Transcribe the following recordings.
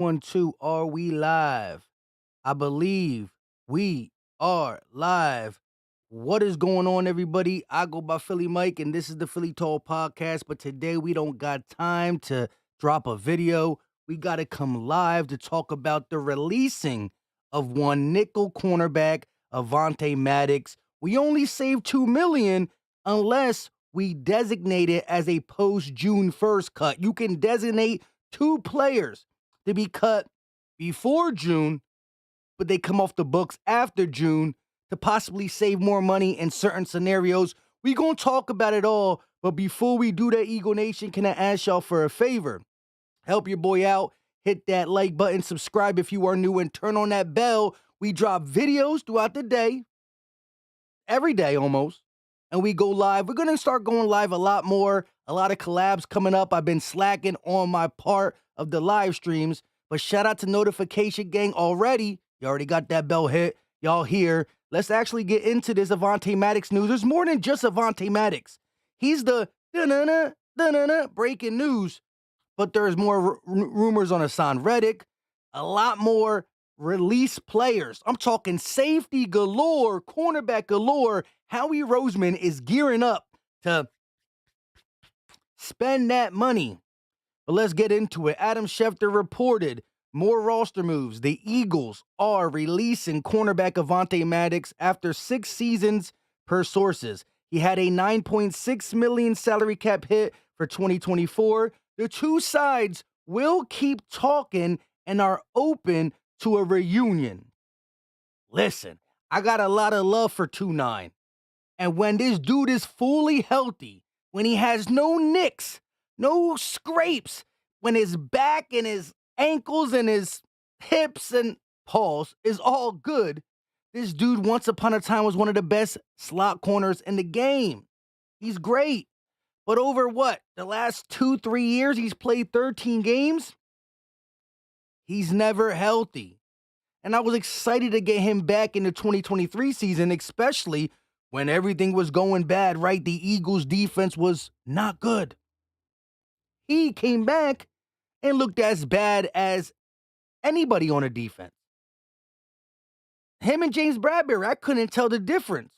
1, 2, are we live? I believe we are live. What is going on, everybody? I go by Philly Mike, and this is the Philly Tall Podcast. But today we don't got time to drop a video. We got to come live to talk about the releasing of one nickel cornerback, Avonte Maddox. We only saved $2 million unless we designate it as a post-June 1st cut. You can designate two players to be cut before June, but they come off the books after June to possibly save more money in certain scenarios. We gonna talk about it all, but before we do that, Eagle Nation, can I ask y'all for a favor? Help your boy out. Hit that like button, subscribe if you are new, and turn on that bell. We drop videos throughout the day, every day almost, and we go live. We're going to start going live a lot more, a lot of collabs coming up. I've been slacking on my part of the live streams, but shout out to Notification Gang already. You already got that bell hit. Y'all here. Let's actually get into this Avonte Maddox news. There's more than just Avonte Maddox. He's the breaking news, but there's more rumors on Hasson Reddick, a lot more release players. I'm talking safety galore, cornerback galore. Howie Roseman is gearing up to spend that money. But let's get into it. Adam Schefter reported more roster moves. The Eagles are releasing cornerback Avonte Maddox after 6 seasons per sources. He had a $9.6 million salary cap hit for 2024. The two sides will keep talking and are open to a reunion. Listen, I got a lot of love for 2-9. And when this dude is fully healthy, when he has no nicks, no scrapes, when his back and his ankles and his hips and paws is all good, this dude once upon a time was one of the best slot corners in the game. He's great. But over what? The last 2-3 years, he's played 13 games. He's never healthy. And I was excited to get him back in the 2023 season, especially when everything was going bad, right? The Eagles' defense was not good. He came back and looked as bad as anybody on a defense. Him and James Bradbury, I couldn't tell the difference.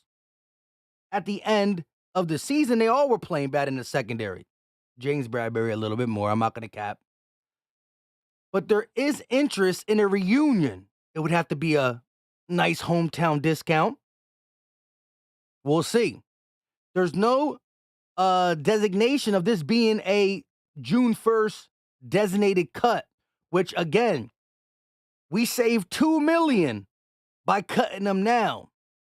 At the end of the season, they all were playing bad in the secondary. James Bradbury a little bit more. I'm not going to cap. But there is interest in a reunion. It would have to be a nice hometown discount. We'll see. There's no designation of this being a June 1st designated cut, which, again, we saved $2 million by cutting him now.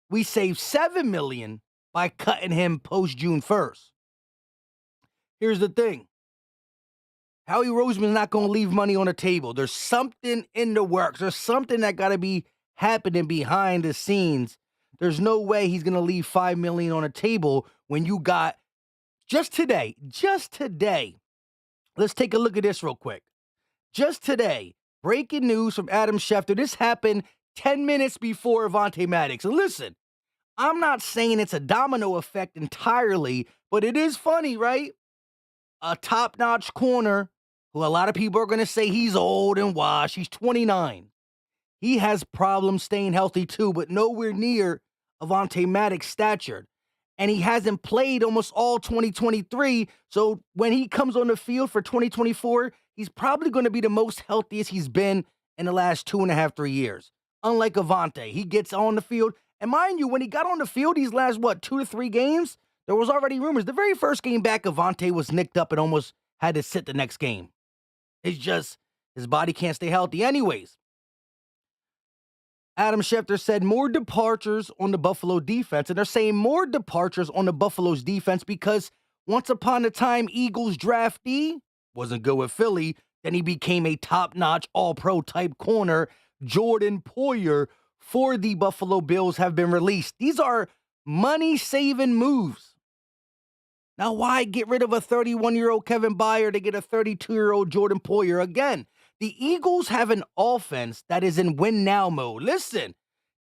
We saved $7 million by cutting him post June 1st. Here's the thing. Howie Roseman's not going to leave money on the table. There's something in the works. There's something that got to be happening behind the scenes. There's no way he's going to leave $5 million on the table when you got just today. Let's take a look at this real quick. Just today, breaking news from Adam Schefter. This happened 10 minutes before Avonte Maddox. And listen, I'm not saying it's a domino effect entirely, but it is funny, right? A top-notch corner who a lot of people are going to say he's old and washed. He's 29. He has problems staying healthy too, but nowhere near Avonte Maddox stature. And he hasn't played almost all 2023. So when he comes on the field for 2024, he's probably going to be the most healthiest he's been in the last 2.5, 3 years. Unlike Avonte, he gets on the field. And mind you, when he got on the field, these last, 2 to 3 games, there was already rumors. The very first game back, Avonte was nicked up and almost had to sit the next game. It's just his body can't stay healthy anyways. Adam Schefter said more departures on the Buffalo defense. And they're saying more departures on the Buffalo's defense because once upon a time, Eagles draftee wasn't good with Philly. Then he became a top-notch all-pro type corner. Jordan Poyer for the Buffalo Bills have been released. These are money-saving moves. Now, why get rid of a 31-year-old Kevin Byard to get a 32-year-old Jordan Poyer? Again, the Eagles have an offense that is in win-now mode. Listen,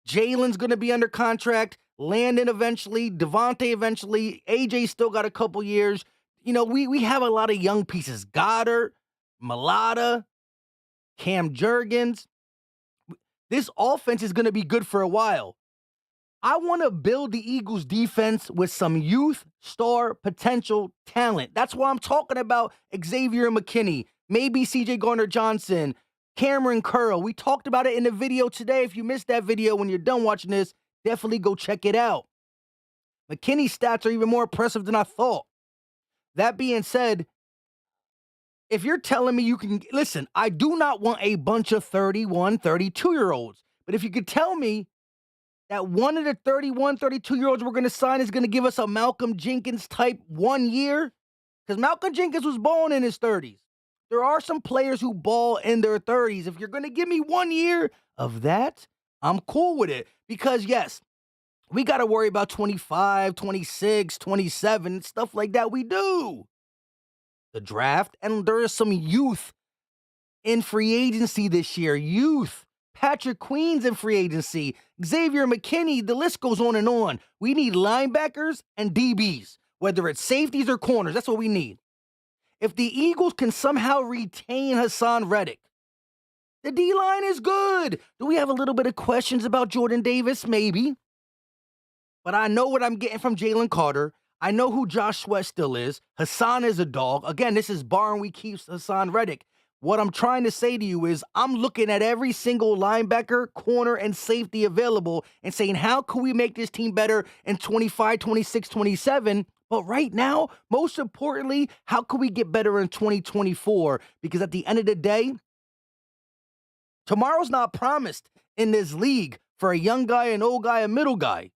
Jalen's going to be under contract. Landon eventually. Devontae eventually. AJ still got a couple years. You know, we have a lot of young pieces. Goddard, Mulata, Cam Jurgens. This offense is going to be good for a while. I want to build the Eagles defense with some youth, star, potential talent. That's why I'm talking about Xavier McKinney, maybe CJ Gardner-Johnson, Cameron Curl. We talked about it in the video today. If you missed that video when you're done watching this, definitely go check it out. McKinney's stats are even more impressive than I thought. That being said, if you're telling me you can, listen, I do not want a bunch of 31, 32-year-olds. But if you could tell me that one of the 31, 32-year-olds we're going to sign is going to give us a Malcolm Jenkins type 1 year, because Malcolm Jenkins was balling in his 30s. There are some players who ball in their 30s. If you're going to give me 1 year of that, I'm cool with it. Because, yes, we got to worry about 25, 26, 27, stuff like that. We do. The draft, and there is some youth in free agency this year. Youth. Patrick Queen's in free agency. Xavier McKinney, the list goes on and on. We need linebackers and DBs, whether it's safeties or corners. That's what we need. If the Eagles can somehow retain Hasson Reddick, the D-line is good. Do we have a little bit of questions about Jordan Davis? Maybe. But I know what I'm getting from Jalen Carter. I know who Josh Sweat still is. Hasson is a dog. Again, this is barring we keep Hasson Reddick. What I'm trying to say to you is I'm looking at every single linebacker, corner, and safety available and saying, how can we make this team better in 25, 26, 27? But right now, most importantly, how can we get better in 2024? Because at the end of the day, tomorrow's not promised in this league for a young guy, an old guy, a middle guy.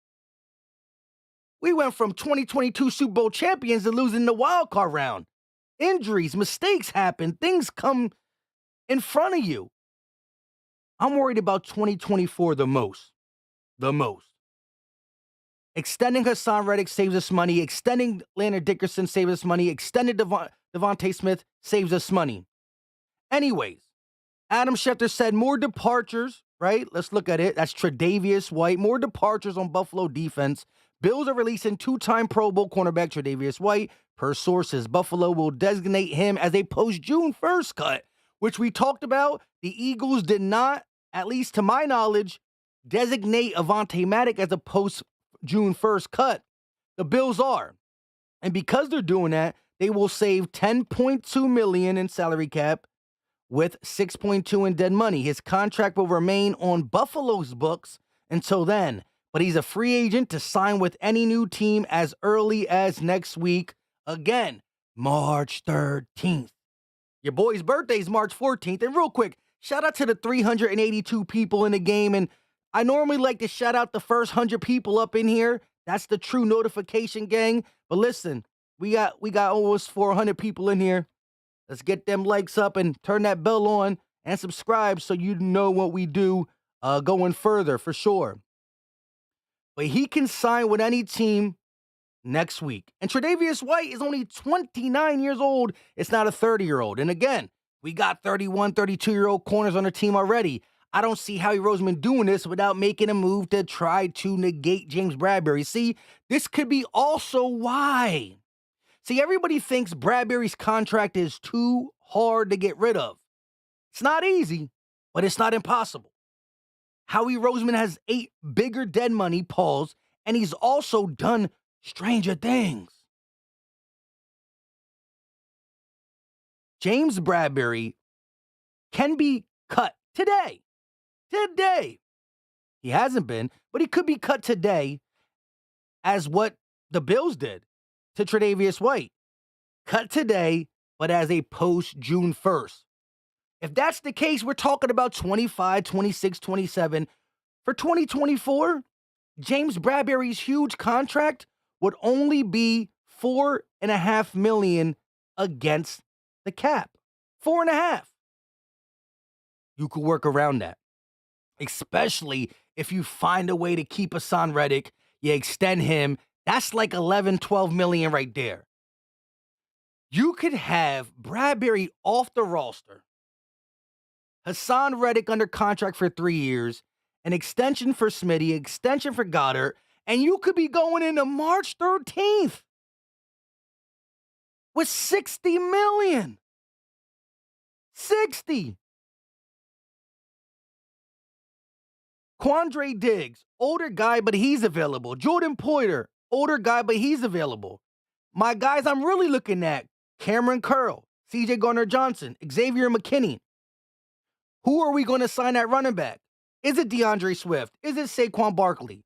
We went from 2022 Super Bowl champions to losing the wild card round. Injuries, mistakes happen, things come in front of you. I'm worried about 2024 the most. The most. Extending Hasson Reddick saves us money. Extending Landon Dickerson saves us money. Extending Avonte Smith saves us money. Anyways, Adam Schefter said more departures, right? Let's look at it. That's Tre'Davious White. More departures on Buffalo defense. Bills are releasing two-time Pro Bowl cornerback Tre'Davious White. Per sources, Buffalo will designate him as a post-June 1st cut, which we talked about. The Eagles did not, at least to my knowledge, designate Avonte Maddox as a post-June 1st cut. The Bills are. And because they're doing that, they will save $10.2 million in salary cap with $6.2 in dead money. His contract will remain on Buffalo's books until then. But he's a free agent to sign with any new team as early as next week. Again, March 13th. Your boy's birthday is March 14th. And real quick, shout out to the 382 people in the game. And I normally like to shout out the first 100 people up in here. That's the true notification gang. But listen, we got almost 400 people in here. Let's get them likes up and turn that bell on and subscribe so you know what we do going further for sure. But he can sign with any team next week. And Tre'Davious White is only 29 years old. It's not a 30-year-old. And again, we got 31, 32-year-old corners on the team already. I don't see Howie Roseman doing this without making a move to try to negate James Bradberry. See, this could be also why. See, everybody thinks Bradberry's contract is too hard to get rid of. It's not easy, but it's not impossible. Howie Roseman has 8 bigger dead money, pause, and he's also done stranger things. James Bradberry can be cut today. Today. He hasn't been, but he could be cut today as what the Bills did to Tre'Davious White. Cut today, but as a post-June 1st. If that's the case, we're talking about 25, 26, 27. For 2024, James Bradberry's huge contract would only be $4.5 million against the cap. 4.5. You could work around that. Especially if you find a way to keep Hasson Reddick, you extend him. That's like 11, 12 million right there. You could have Bradberry off the roster, Hasson Reddick under contract for 3 years, an extension for Smitty, extension for Goddard, and you could be going into March 13th with $60 million. 60. Quandre Diggs, older guy, but he's available. Jordan Poyer, older guy, but he's available. My guys I'm really looking at, Cameron Curl, CJ Gardner-Johnson, Xavier McKinney. Who are we going to sign at running back? Is it DeAndre Swift? Is it Saquon Barkley?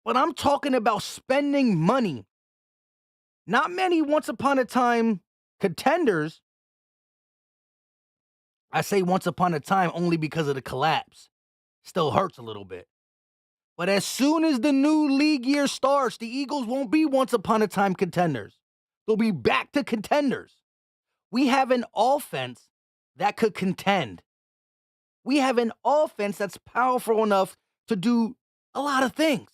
But I'm talking about spending money. Not many once upon a time contenders. I say once upon a time only because of the collapse. Still hurts a little bit. But as soon as the new league year starts, the Eagles won't be once upon a time contenders. They'll be back to contenders. We have an offense that could contend. We have an offense that's powerful enough to do a lot of things.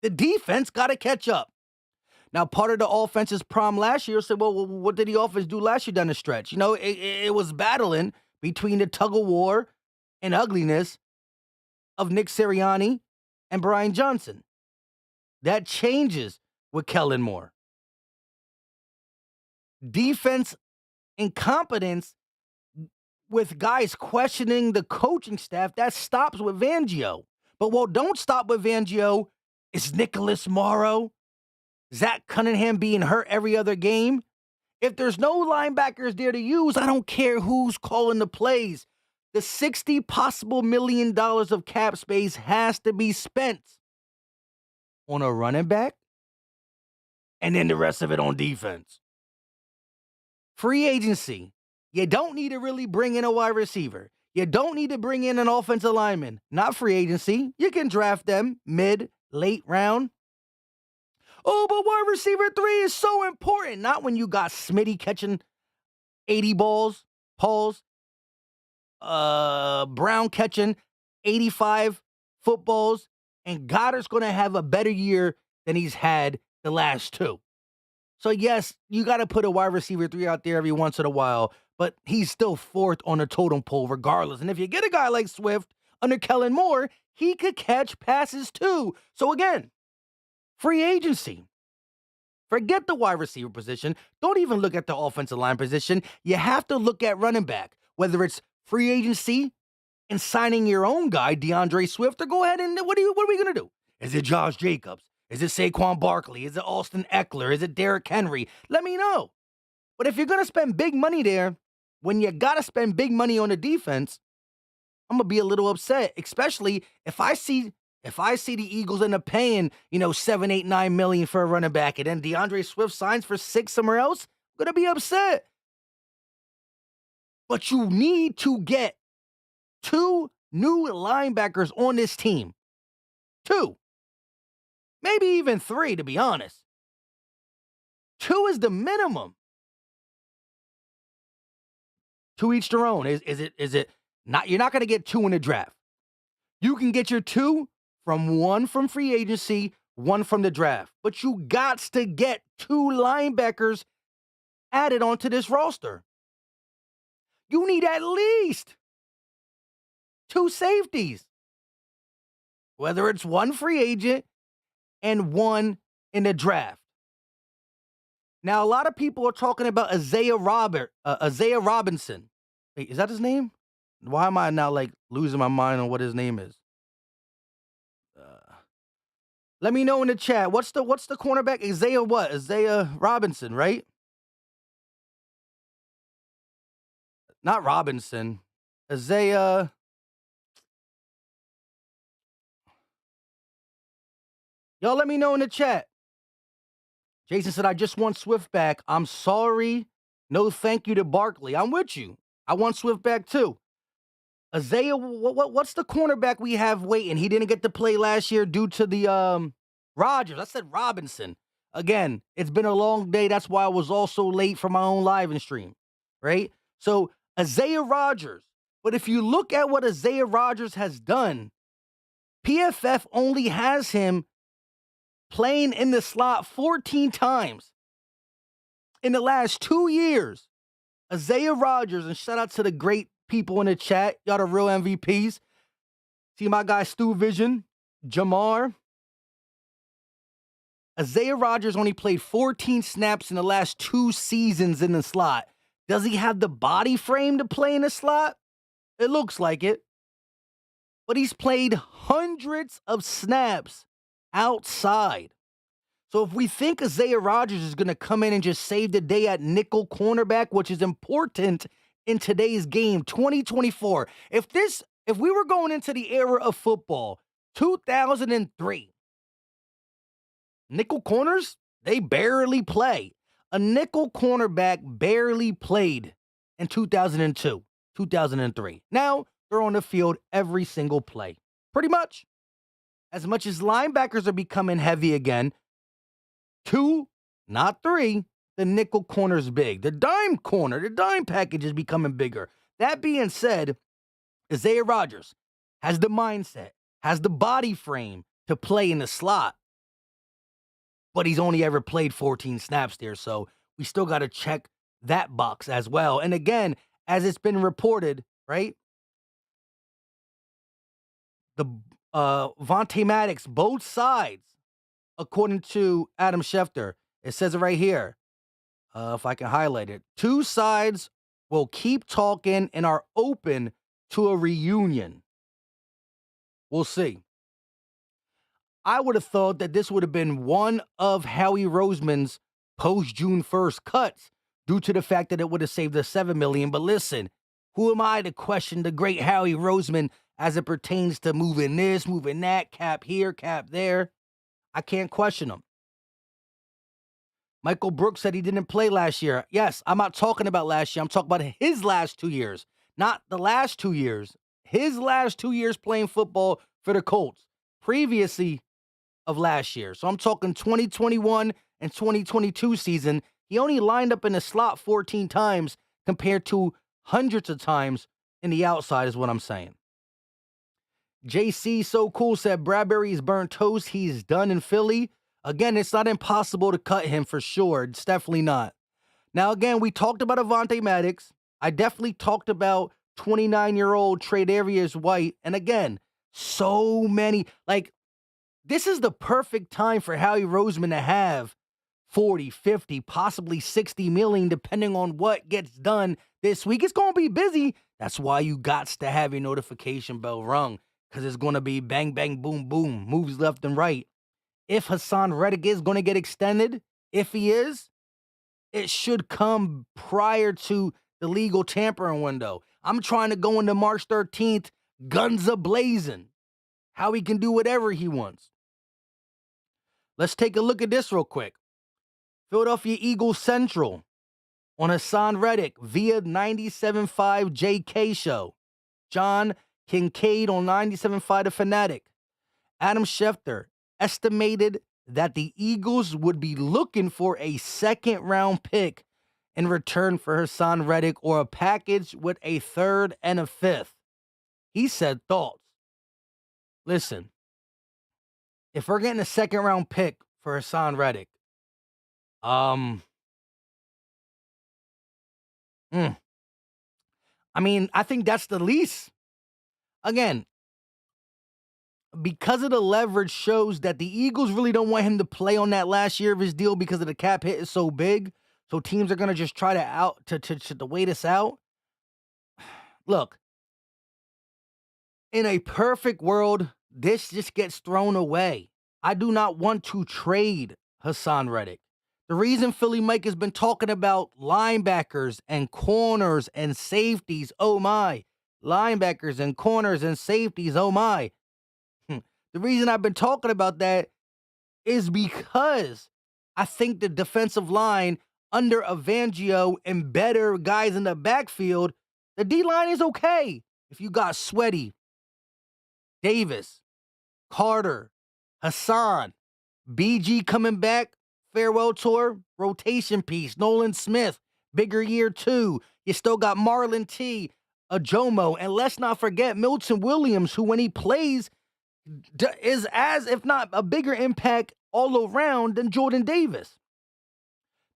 The defense got to catch up. Now, part of the offense's problem last year said, well, what did the offense do last year down the stretch? You know, it was battling between the tug of war and ugliness of Nick Sirianni and Brian Johnson. That changes with Kellen Moore. Defense incompetence with guys questioning the coaching staff, that stops with Fangio. But what don't stop with Fangio is Nicholas Morrow, Zach Cunningham being hurt every other game. If there's no linebackers there to use, I don't care who's calling the plays. The $60 possible million of cap space has to be spent on a running back and then the rest of it on defense. Free agency. You don't need to really bring in a wide receiver. You don't need to bring in an offensive lineman. Not free agency. You can draft them mid, late round. Oh, but wide receiver 3 is so important. Not when you got Smitty catching 80 balls, Pauls, Brown catching 85 footballs, and Goddard's going to have a better year than he's had the last 2. So, yes, you got to put a wide receiver 3 out there every once in a while, but he's still 4th on the totem pole regardless. And if you get a guy like Swift under Kellen Moore, he could catch passes too. So, again, free agency. Forget the wide receiver position. Don't even look at the offensive line position. You have to look at running back, whether it's free agency and signing your own guy, DeAndre Swift, or go ahead and what are we going to do? Is it Josh Jacobs? Is it Saquon Barkley? Is it Austin Eckler? Is it Derrick Henry? Let me know. But if you're going to spend big money there, when you got to spend big money on the defense, I'm going to be a little upset, especially if I see the Eagles end up paying, $7, $8, $9 million for a running back, and then DeAndre Swift signs for $6 somewhere else, I'm going to be upset. But you need to get 2 new linebackers on this team. 2. Maybe even 3, to be honest. 2 is the minimum. To each their own. Is it not? You're not going to get 2 in the draft. You can get your 2 from 1 from free agency, 1 from the draft. But you got to get 2 linebackers added onto this roster. You need at least 2 safeties. Whether it's 1 free agent and 1 in the draft. Now, a lot of people are talking about Isaiah Robinson. Wait, is that his name? Why am I now losing my mind on what his name is? Let me know in the chat. What's the cornerback? Isaiah Robinson, right? Not Robinson. Isaiah. Y'all let me know in the chat. Jason said, I just want Swift back. I'm sorry. No thank you to Barkley. I'm with you. I want Swift back too. Isaiah, what's the cornerback we have waiting? He didn't get to play last year due to the Rodgers. I said Robinson. Again, it's been a long day. That's why I was also late for my own live and stream, right? So Isaiah Rodgers. But if you look at what Isaiah Rodgers has done, PFF only has him playing in the slot 14 times in the last 2 years. Isaiah Rodgers, and shout out to the great people in the chat. Y'all the real MVPs. See my guy Stu Vision, Jamar. Isaiah Rodgers only played 14 snaps in the last 2 seasons in the slot. Does he have the body frame to play in the slot? It looks like it. but he's played hundreds of snaps outside. So if we think Isaiah Rodgers is going to come in and just save the day at nickel cornerback, which is important in today's game, 2024, if we were going into the era of football, 2003, nickel corners, they barely play. A nickel cornerback barely played in 2002, 2003. Now they're on the field every single play, pretty much. As much as linebackers are becoming heavy again, 2, not 3, the nickel corner's big. The dime corner, the dime package is becoming bigger. That being said, Isaiah Rodgers has the mindset, has the body frame to play in the slot, but he's only ever played 14 snaps there, so we still got to check that box as well. And again, as it's been reported, right, the Avonte Maddox, both sides, according to Adam Schefter, it says it right here. If I can highlight it, 2 sides will keep talking and are open to a reunion. We'll see. I would have thought that this would have been one of Howie Roseman's post-June 1st cuts due to the fact that it would have saved us $7 million. But listen, who am I to question the great Howie Roseman as it pertains to moving this, moving that, cap here, cap there? I can't question him. Michael Brooks said he didn't play last year. Yes, I'm not talking about last year. I'm talking about his last 2 years, not the last 2 years. His last 2 years playing football for the Colts, previously of last year. So I'm talking 2021 and 2022 season. He only lined up in the slot 14 times compared to hundreds of times in the outside is what I'm saying. JC So Cool said Bradbury is burnt toast. He's done in Philly. Again, it's not impossible to cut him for sure. It's definitely not. Now, again, we talked about Avonte Maddox. I definitely talked about 29-year-old Tre'Davious White. And again, so many. Like, this is the perfect time for Howie Roseman to have 40, 50, possibly 60 million, depending on what gets done this week. It's going to be busy. That's why you got to have your notification bell rung, because it's going to be bang, bang, boom, boom, moves left and right. If Hasson Reddick is going to get extended, if he is, it should come prior to the legal tampering window. I'm trying to go into March 13th, guns a-blazing. How he can do whatever he wants. Let's take a look at this real quick. Philadelphia Eagles Central on Hasson Reddick via 97.5 JK Show. John Kincaid on 97.5 The Fanatic. Adam Schefter estimated that the Eagles would be looking for a second-round pick in return for Hasson Reddick or a package with a third and a fifth. He said thoughts. Listen, if we're getting a second-round pick for Hasson Reddick, I mean, I think that's the least. Again, because of the leverage shows that the Eagles really don't want him to play on that last year of his deal because of the cap hit is so big. So teams are going to just try to wait us out. Look, in a perfect world, this just gets thrown away. I do not want to trade Hasson Reddick. The reason Philly Mike has been talking about linebackers and corners and safeties, oh my. Linebackers and corners and safeties, oh my. The reason I've been talking about that is because I think the defensive line under Evangio and better guys in the backfield, the D-line is okay. If you got Sweaty, Davis, Carter, Hasson, BG coming back, farewell tour, rotation piece, Nolan Smith, bigger year 2. You still got Marlon T, Ajomo, and let's not forget Milton Williams, who when he plays is as, if not a bigger impact all around than Jordan Davis.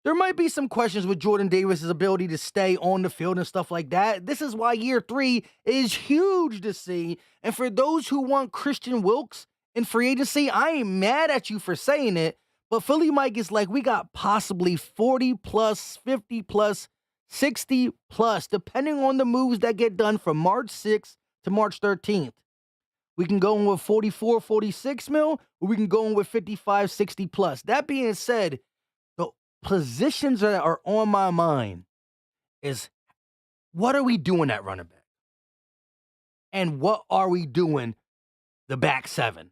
There might be some questions with Jordan Davis' ability to stay on the field and stuff like that. This is why year 3 is huge to see. And for those who want Christian Wilkes in free agency, I ain't mad at you for saying it. But Philly Mike is like, we got possibly 40 plus, 50 plus, 60 plus, depending on the moves that get done from March 6th to March 13th. We can go in with 44, 46 mil, or we can go in with 55, 60 plus. That being said, the positions that are on my mind is what are we doing at running back? And what are we doing the back seven?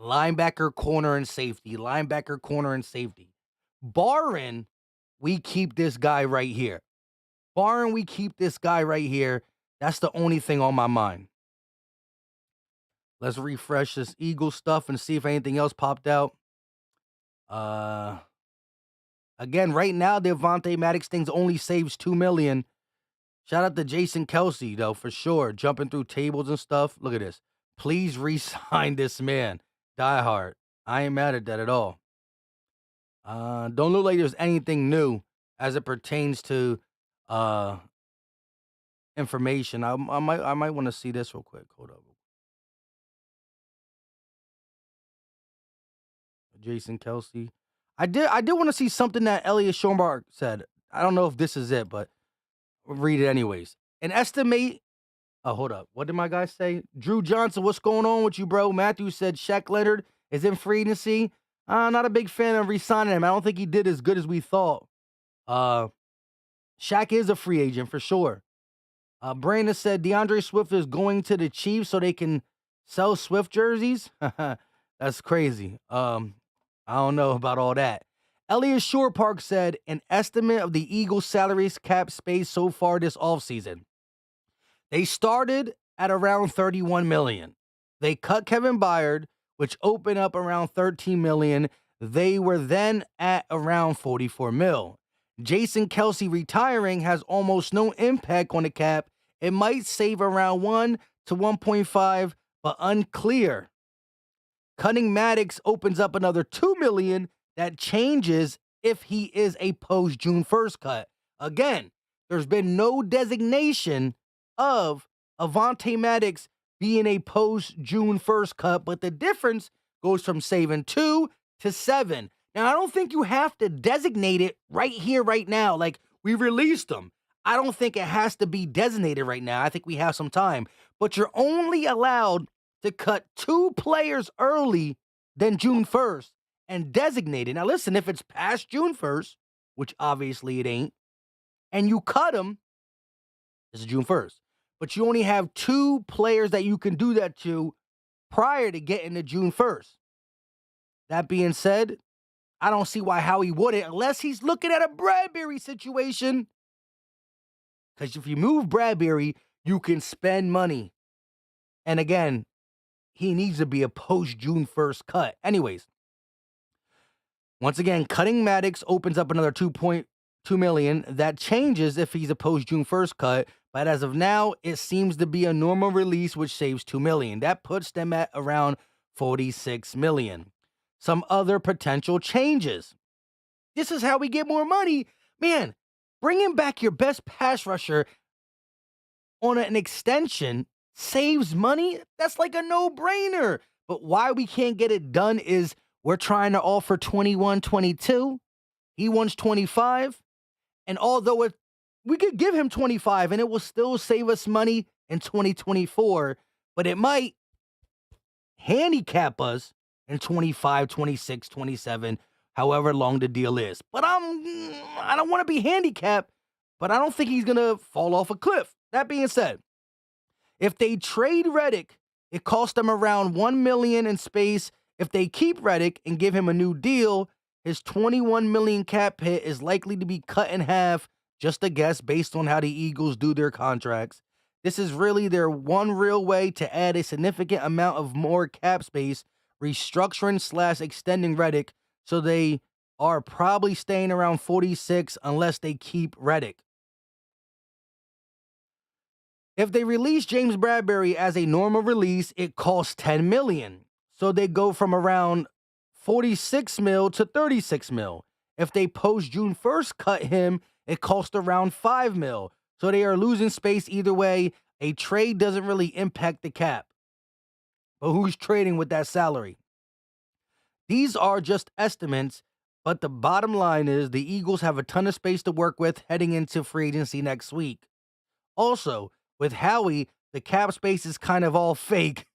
Linebacker, corner, and safety. Linebacker, corner, and safety. Barring we keep this guy right here. That's the only thing on my mind. Let's refresh this Eagle stuff and see if anything else popped out. Again, right now, the Avonte Maddox things only saves $2 million. Shout out to Jason Kelsey, though, for sure. Jumping through tables and stuff. Look at this. Please re-sign this man. Die Hard. I ain't mad at that at all. Don't look like there's anything new as it pertains to information. I might want to see this real quick. Hold up. Jason Kelsey. I did want to see something that Elliot Schomburg said. I don't know if this is it, but we'll read it anyways. An estimate. Oh, hold up. What did my guy say? Drew Johnson, what's going on with you, bro? Matthew said Shaq Leonard is in free agency. Not a big fan of re-signing him. I don't think he did as good as we thought. Shaq is a free agent for sure. Brandon said DeAndre Swift is going to the Chiefs so they can sell Swift jerseys. That's crazy. I don't know about all that. Elliot Shore Park said an estimate of the Eagles' salaries cap space so far this offseason. They started at around $31 million. They cut Kevin Byard, which opened up around $13 million. They were then at around $44 million. Jason Kelsey retiring has almost no impact on the cap. It might save around 1 to 1.5, but unclear. Cutting Maddox opens up another $2 million. That changes if he is a post-June 1st cut. Again, there's been no designation of Avonte Maddox being a post-June 1st cut, but the difference goes from saving 2 to 7. Now, I don't think you have to designate it right here, right now. Like, we released them. I don't think it has to be designated right now. I think we have some time. But you're only allowed to cut 2 players early than June 1st and designate it. Now, listen, if it's past June 1st, which obviously it ain't, and you cut them, this is June 1st. But you only have 2 players that you can do that to prior to getting to June 1st. That being said, I don't see why Howie wouldn't, unless he's looking at a Bradbury situation. Because if you move Bradbury, you can spend money. And again, he needs to be a post-June 1st cut. Anyways, once again, cutting Maddox opens up another $2.2 million. That changes if he's a post-June 1st cut. But as of now, it seems to be a normal release, which saves $2 million. That puts them at around $46 million. Some other potential changes. This is how we get more money. Man, bringing back your best pass rusher on an extension saves money. That's like a no-brainer. But why we can't get it done is we're trying to offer 21, 22. He wants 25. And although we could give him 25 and it will still save us money in 2024, but it might handicap us in 25, 26, 27, however long the deal is. But I don't want to be handicapped, but I don't think he's going to fall off a cliff. That being said, if they trade Reddick, it costs them around $1 million in space. If they keep Reddick and give him a new deal, his $21 million cap hit is likely to be cut in half, just a guess based on how the Eagles do their contracts. This is really their one real way to add a significant amount of more cap space, restructuring / extending Reddick, so they are probably staying around 46 unless they keep Reddick. If they release James Bradbury as a normal release, it costs $10 million. So they go from around 46 mil to 36 mil. If they post June 1st cut him, it costs around 5 mil. So they are losing space either way. A trade doesn't really impact the cap. But who's trading with that salary? These are just estimates, but the bottom line is the Eagles have a ton of space to work with heading into free agency next week. Also, with Howie, the cap space is kind of all fake.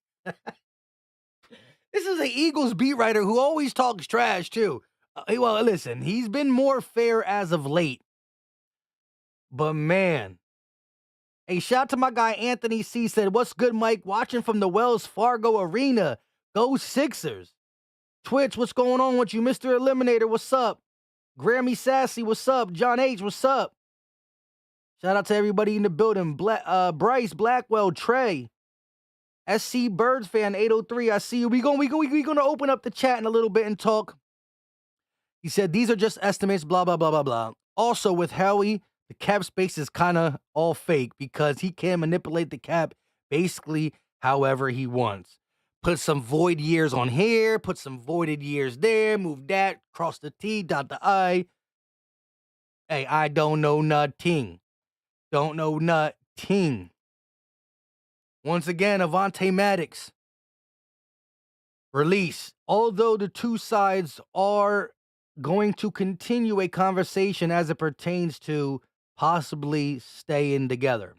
This is an Eagles beat writer who always talks trash, too. Well, listen, he's been more fair as of late. But, man. Hey, shout out to my guy Anthony C. said, "What's good, Mike? Watching from the Wells Fargo Arena. Go Sixers." Twitch, what's going on with you? Mr. Eliminator, what's up? Grammy Sassy, what's up? John H., what's up? Shout out to everybody in the building. Bryce, Blackwell, Trey, SC Birds fan 803. I see you. We gonna open up the chat in a little bit and talk. He said these are just estimates, blah blah blah blah blah. Also with Howie, the cap space is kind of all fake because he can manipulate the cap basically however he wants. Put some void years on here, put some voided years there, move that, cross the T, dot the I. Hey, I don't know nothing. Don't know nothing. Once again, Avonte Maddox release. Although the two sides are going to continue a conversation as it pertains to possibly staying together.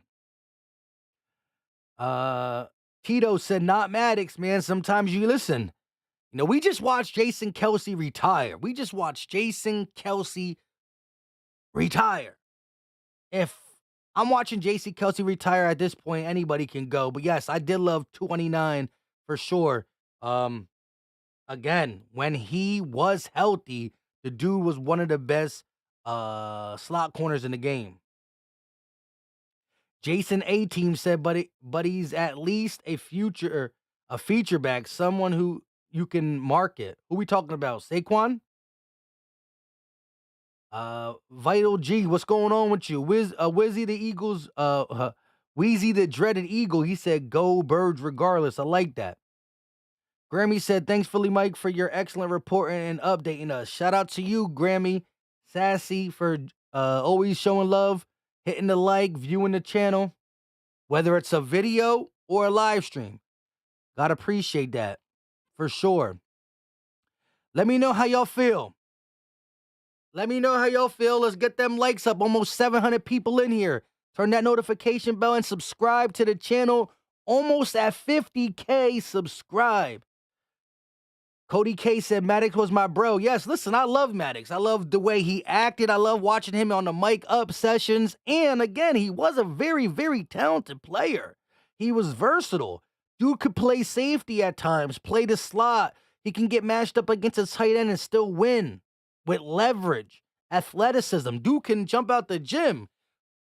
Tito said, not Maddox, man. Sometimes you listen. You know, we just watched Jason Kelce retire. If I'm watching Jason Kelce retire at this point, anybody can go. But yes, I did love 229 for sure. Again, when he was healthy, the dude was one of the best slot corners in the game. Jason A-Team said, but he's at least a feature back, someone who you can market. Who we talking about? Saquon? Vital G, what's going on with you? Wizzy the Eagles, Wheezy the dreaded Eagle. He said, go Birds regardless. I like that. Grammy said, thanks, Philly Mike, for your excellent reporting and updating us. Shout out to you, Grammy Sassy, for always showing love, hitting the like, viewing the channel, whether it's a video or a live stream. Gotta appreciate that, for sure. Let me know how y'all feel. Let's get them likes up. Almost 700 people in here. Turn that notification bell and subscribe to the channel. Almost at 50K subscribe. Cody K said, Maddox was my bro. Yes, listen, I love Maddox. I love the way he acted. I love watching him on the mic up sessions. And again, he was a very, very talented player. He was versatile. Dude could play safety at times, play the slot. He can get matched up against a tight end and still win with leverage, athleticism. Dude can jump out the gym.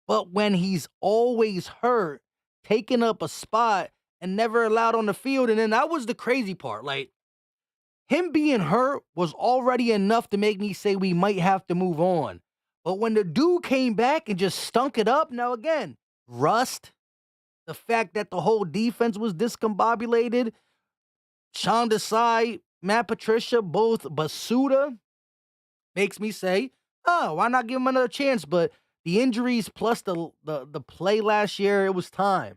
But when he's always hurt, taking up a spot and never allowed on the field, and then that was the crazy part. Like, him being hurt was already enough to make me say we might have to move on. But when the dude came back and just stunk it up, now again, rust, the fact that the whole defense was discombobulated, Sean Desai, Matt Patricia, both Basuda, makes me say, oh, why not give him another chance? But the injuries plus the play last year, it was time.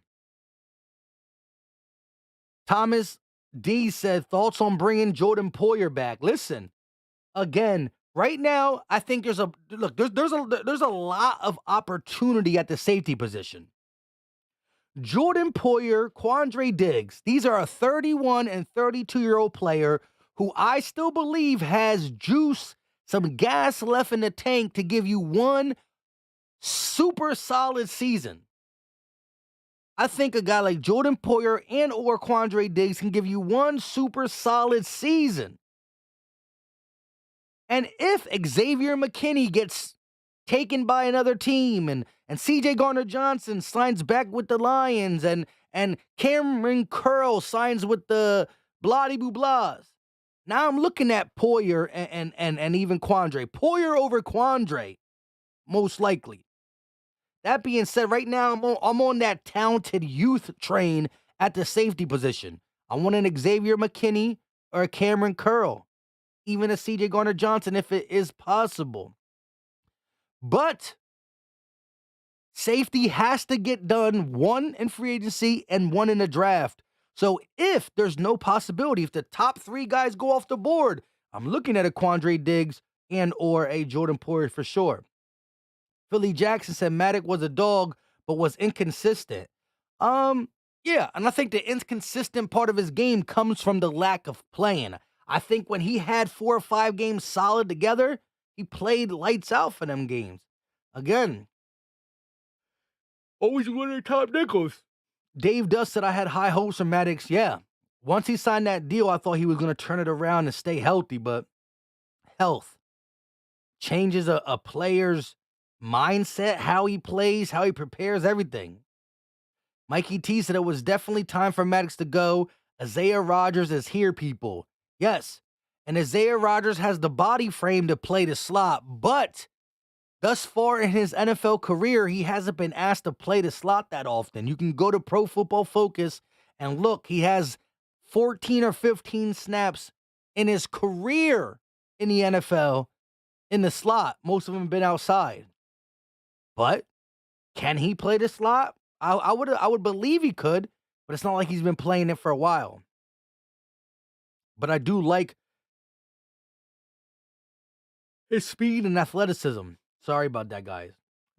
Thomas D said, thoughts on bringing Jordan Poyer back? Listen, again, right now, I think there's a lot of opportunity at the safety position. Jordan Poyer, Quandre Diggs, these are a 31 and 32-year-old player who I still believe has juice, some gas left in the tank to give you one super solid season. I think a guy like Jordan Poyer and or Quandre Diggs can give you one super solid season. And if Xavier McKinney gets taken by another team and CJ Garner-Johnson signs back with the Lions and Cameron Curl signs with the Bloody-Boo-Blahs, now I'm looking at Poyer and even Quandre. Poyer over Quandre, most likely. That being said, right now I'm on that talented youth train at the safety position. I want an Xavier McKinney or a Cameron Curl, even a CJ Garner-Johnson if it is possible. But safety has to get done, one in free agency and one in the draft. So if there's no possibility, if the top three guys go off the board, I'm looking at a Quandre Diggs and or a Jordan Poyer for sure. Philly Jackson said Maddox was a dog, but was inconsistent. Yeah, and I think the inconsistent part of his game comes from the lack of playing. I think when he had 4 or 5 games solid together, he played lights out for them games. Again, always one of the top nickels. Dave Dust said I had high hopes for Maddox. Yeah. Once he signed that deal, I thought he was going to turn it around and stay healthy, but health changes a player's mindset, how he plays, how he prepares, everything. Mikey T said it was definitely time for Maddox to go. Isaiah Rodgers is here, people. Yes. And Isaiah Rodgers has the body frame to play the slot, but thus far in his NFL career, he hasn't been asked to play the slot that often. You can go to Pro Football Focus and look, he has 14 or 15 snaps in his career in the NFL in the slot. Most of them have been outside. But can he play the slot? I would believe he could, but it's not like he's been playing it for a while. But I do like his speed and athleticism. Sorry about that, guys.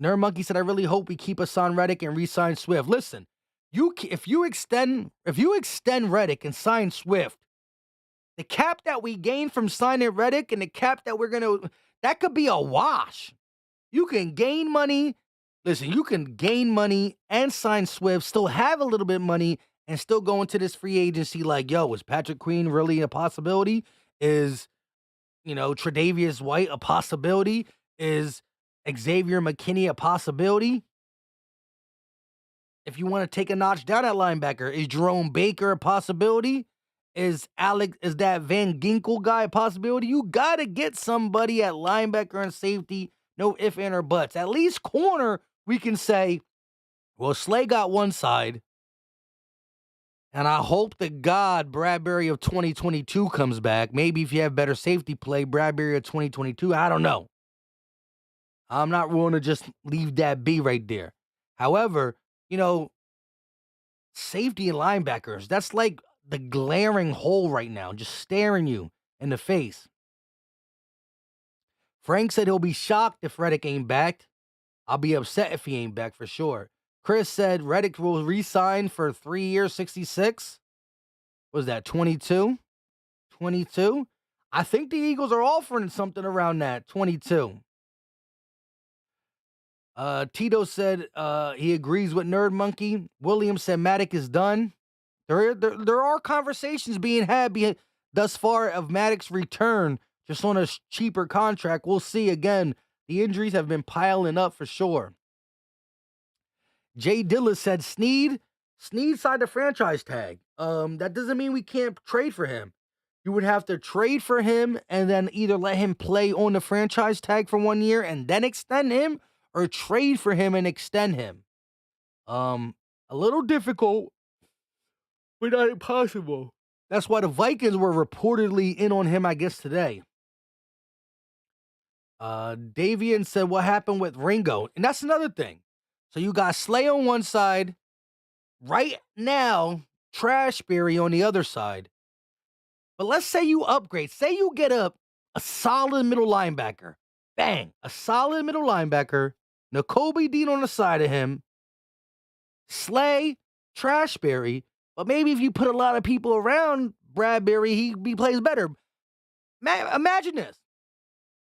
Nerd Monkey said, "I really hope we keep Hasson Reddick and re-sign Swift." Listen, if you extend Reddick and sign Swift, the cap that we gain from signing Reddick and the cap that that could be a wash. You can gain money. Listen, you can gain money and sign Swift, still have a little bit of money, and still go into this free agency like, yo, is Patrick Queen really a possibility? Is, Tre'Davious White a possibility? Is Xavier McKinney a possibility? If you want to take a notch down at linebacker, is Jerome Baker a possibility? Is that Van Ginkel guy a possibility? You got to get somebody at linebacker and safety. No ifs, ands, or buts. At least corner, we can say, well, Slay got one side. And I hope to God Bradbury of 2022 comes back. Maybe if you have better safety play, Bradbury of 2022, I don't know. I'm not willing to just leave that be right there. However, safety and linebackers, that's like the glaring hole right now, just staring you in the face. Frank said he'll be shocked if Reddick ain't back. I'll be upset if he ain't back for sure. Chris said Reddick will re-sign for 3 years, 66. What was that, 22? 22? I think the Eagles are offering something around that, 22. Tito said he agrees with Nerd Monkey. Williams said Maddox is done. There are conversations being had thus far of Maddox return just on a cheaper contract. We'll see. Again, the injuries have been piling up for sure. Jay Dilla said Snead signed the franchise tag. That doesn't mean we can't trade for him. You would have to trade for him and then either let him play on the franchise tag for 1 year and then extend him, or trade for him and extend him. A little difficult, but not impossible. That's why the Vikings were reportedly in on him, I guess, today. Davian said, what happened with Ringo? And that's another thing. So you got Slay on one side. Right now, Trashberry on the other side. But let's say you upgrade. Say you get a solid middle linebacker. Bang. A solid middle linebacker. Nakobe Dean on the side of him. Slay, Trashberry. But maybe if you put a lot of people around Bradbury, he plays better. Imagine this.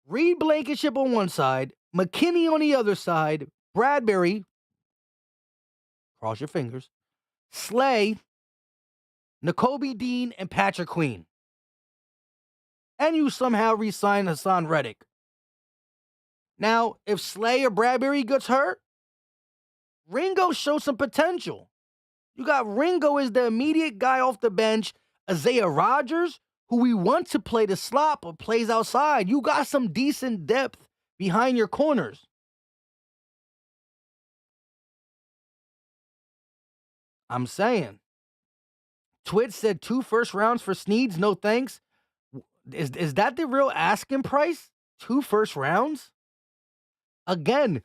Reed Blankenship on one side, McKinney on the other side, Bradbury, cross your fingers, Slay, Nakobe Dean, and Patrick Queen. And you somehow re-sign Hasson Reddick. Now, if Slay or Bradbury gets hurt, Ringo shows some potential. You got Ringo as the immediate guy off the bench. Isaiah Rodgers, who we want to play the slot but plays outside. You got some decent depth behind your corners. I'm saying. Twit said 2 first rounds for Sneeds, no thanks. Is that the real asking price? 2 first rounds? Again,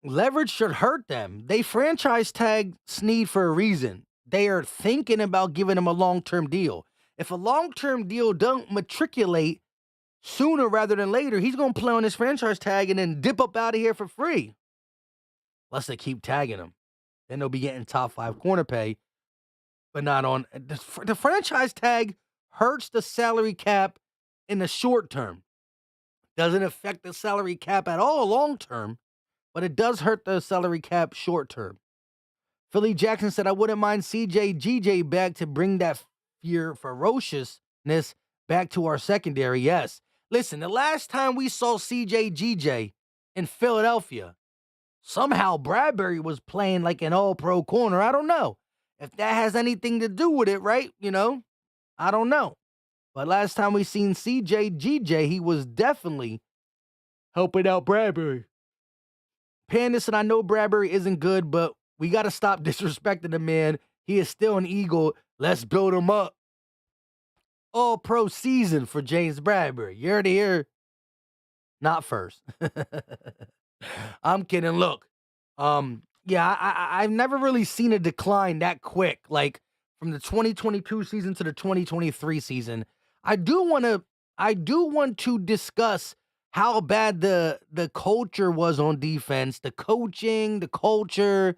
leverage should hurt them. They franchise tag Sneed for a reason. They are thinking about giving him a long-term deal. If a long-term deal don't matriculate sooner rather than later, he's going to play on his franchise tag and then dip up out of here for free. Unless they keep tagging him. then they'll be getting top 5 corner pay, but not on the franchise tag hurts the salary cap in the short term. Doesn't affect the salary cap at all long term, but it does hurt the salary cap short term. Philly Jackson said, I wouldn't mind CJ GJ back to bring that ferociousness back to our secondary. Yes. Listen, the last time we saw CJ GJ in Philadelphia, somehow Bradbury was playing like an all-pro corner. I don't know if that has anything to do with it, right? I don't know. But last time we seen CJ GJ, he was definitely helping out Bradbury. Panda said, I know Bradbury isn't good, but we got to stop disrespecting the man. He is still an Eagle. Let's build him up. All-pro season for James Bradbury. You heard it here. Not first. I'm kidding. Look, I've never really seen a decline that quick, like from the 2022 season to the 2023 season. I do want to discuss how bad the culture was on defense, the coaching, the culture.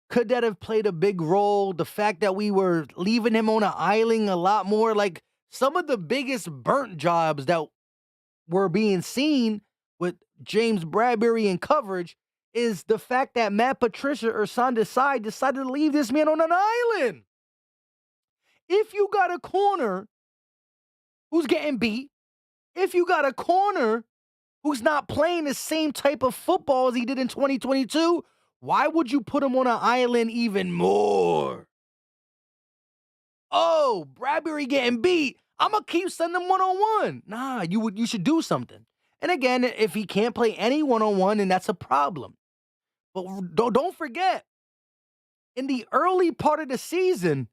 Could that have played a big role? The fact that we were leaving him on an island a lot more, like some of the biggest burnt jobs that were being seen with James Bradbury in coverage is the fact that Matt Patricia or Son decided to leave this man on an island. If you got a corner who's getting beat, if you got a corner who's not playing the same type of football as he did in 2022, why would you put him on an island even more? Oh, Bradbury getting beat. I'm going to keep sending him one-on-one. Nah, you should do something. And again, if he can't play any one-on-one, then that's a problem. But don't forget, in the early part of the season,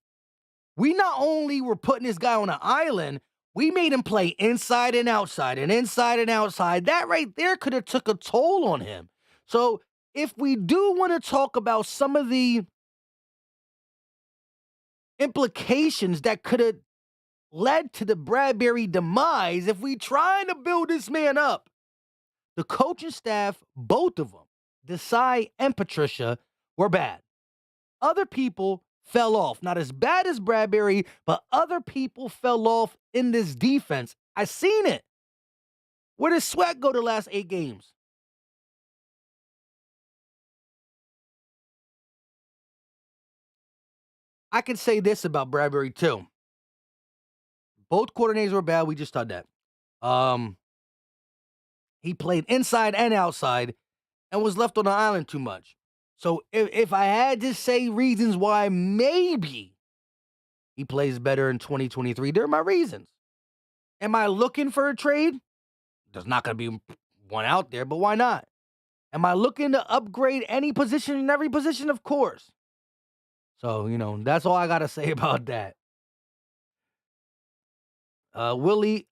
we not only were putting this guy on an island, we made him play inside and outside and inside and outside. That right there could have took a toll on him. So if we do want to talk about some of the implications that could have led to the Bradbury demise, if we trying to build this man up, the coaching staff, both of them, Desai and Patricia, were bad. Other people fell off. Not as bad as Bradbury, but other people fell off in this defense. I seen it. Where did Sweat go the last 8 games? I can say this about Bradbury too. Both coordinators were bad. We just thought that. He played inside and outside and was left on the island too much. So if I had to say reasons why maybe he plays better in 2023, they're my reasons. Am I looking for a trade? There's not going to be one out there, but why not? Am I looking to upgrade any position in every position? Of course. So, that's all I got to say about that. Willie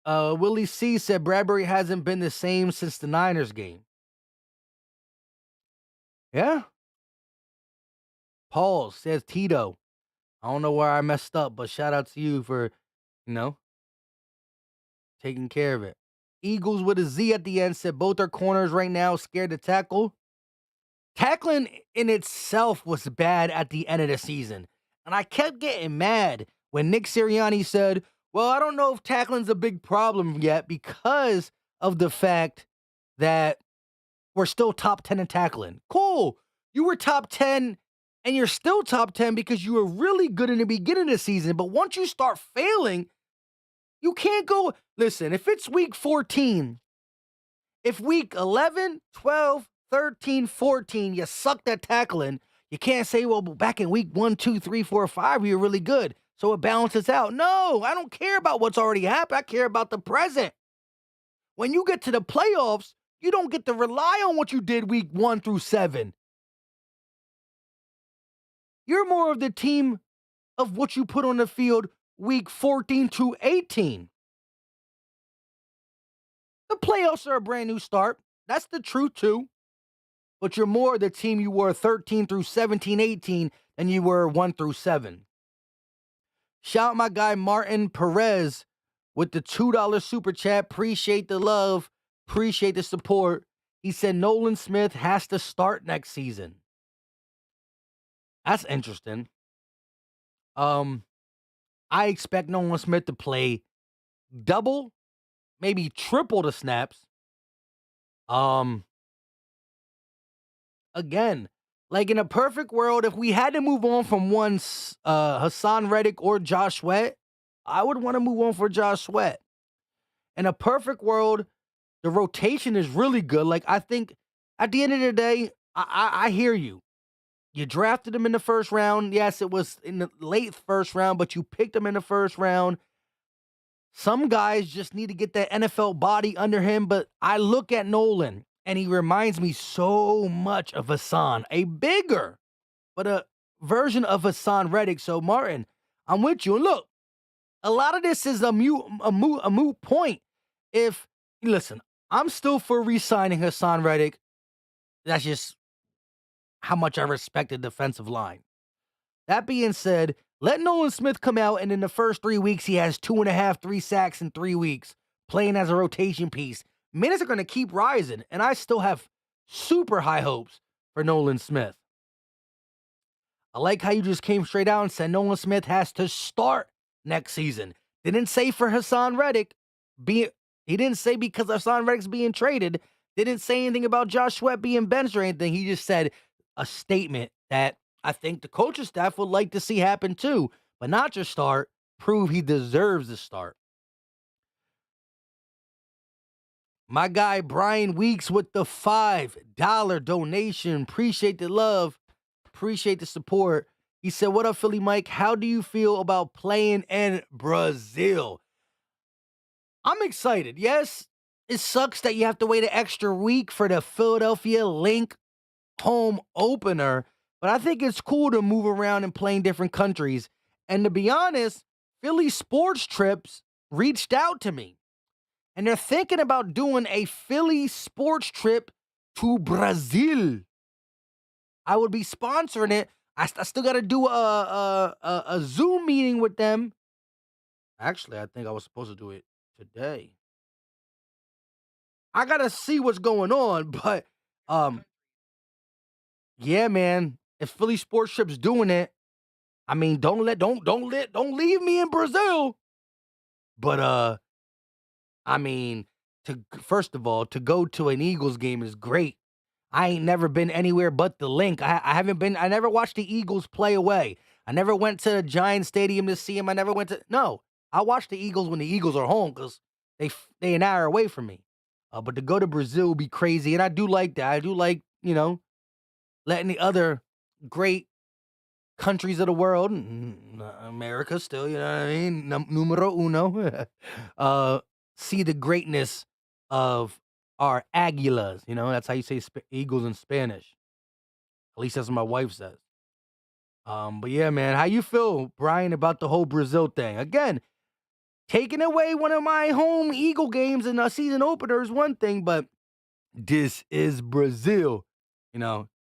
C said Bradbury hasn't been the same since the Niners game. Yeah. Paul says Tito. I don't know where I messed up, but shout out to you for, taking care of it. Eagles with a Z at the end said both are corners right now, scared to tackle. Tackling in itself was bad at the end of the season. And I kept getting mad when Nick Sirianni said, well, I don't know if tackling's a big problem yet because of the fact that we're still top 10 in tackling. Cool. You were top 10 and you're still top 10 because you were really good in the beginning of the season. But once you start failing, you can't go. Listen, if it's week 14, if week 11, 12, 13, 14, you sucked at tackling, you can't say, well, back in week 1, 2, 3, 4, 5, you're really good. So it balances out. No, I don't care about what's already happened. I care about the present. When you get to the playoffs, you don't get to rely on what you did week 1 through 7. You're more of the team of what you put on the field week 14 to 18. The playoffs are a brand new start. That's the truth, too. But you're more the team you were 13 through 17, 18 than you were 1 through 7. Shout out my guy Martin Perez with the $2 super chat. Appreciate the love. Appreciate the support. He said Nolan Smith has to start next season. That's interesting. Um, I expect Nolan Smith to play double, maybe triple the snaps. Um, again, like in a perfect world, if we had to move on from Hasson Reddick or Josh Sweat, I would want to move on for Josh Sweat. In a perfect world, the rotation is really good. Like, I think at the end of the day, I hear you. You drafted him in the first round. Yes, it was in the late first round, but you picked him in the first round. Some guys just need to get that NFL body under him, but I look at Nolan and he reminds me so much of Hassan, a bigger, but a version of Hassan Reddick. So, Martin, I'm with you. And look, a lot of this is a moot point. If, listen, I'm still for re-signing Hassan Reddick. That's just how much I respect the defensive line. That being said, let Nolan Smith come out, and in the first 3 weeks, he has 2.5, 3 sacks in 3 weeks, playing as a rotation piece. Minutes are going to keep rising, and I still have super high hopes for Nolan Smith. I like how you just came straight out and said Nolan Smith has to start next season. Didn't say for Hassan Reddick. He didn't say because Hassan Reddick's being traded. Didn't say anything about Josh Sweat being benched or anything. He just said a statement that I think the coaching staff would like to see happen too, but not just start, prove he deserves to start. My guy Brian Weeks with the $5 donation. Appreciate the love. Appreciate the support. He said, "What up, Philly Mike? How do you feel about playing in Brazil?" I'm excited. Yes, it sucks that you have to wait an extra week for the Philadelphia Link home opener, but I think it's cool to move around and play in different countries. And to be honest, Philly Sports Trips reached out to me, and they're thinking about doing a Philly sports trip to Brazil. I would be sponsoring it. I still got to do a Zoom meeting with them. Actually, I think I was supposed to do it today. I got to see what's going on, but yeah, man. If Philly Sports Trip's doing it, I mean, don't leave me in Brazil. But I mean, first of all, to go to an Eagles game is great. I ain't never been anywhere but the Link. I never watched the Eagles play away. I never went to the Giants Stadium to see them. No, I watch the Eagles when the Eagles are home because they an hour away from me. But to go to Brazil would be crazy, and I do like that. I do like, letting the other great countries of the world, America still, you know what I mean, numero uno, see the greatness of our Aguilas. That's how you say Eagles in Spanish. At least that's what my wife says. But yeah, man, how you feel, Brian, about the whole Brazil thing? Again, taking away one of my home Eagle games in a season opener is one thing, but this is Brazil.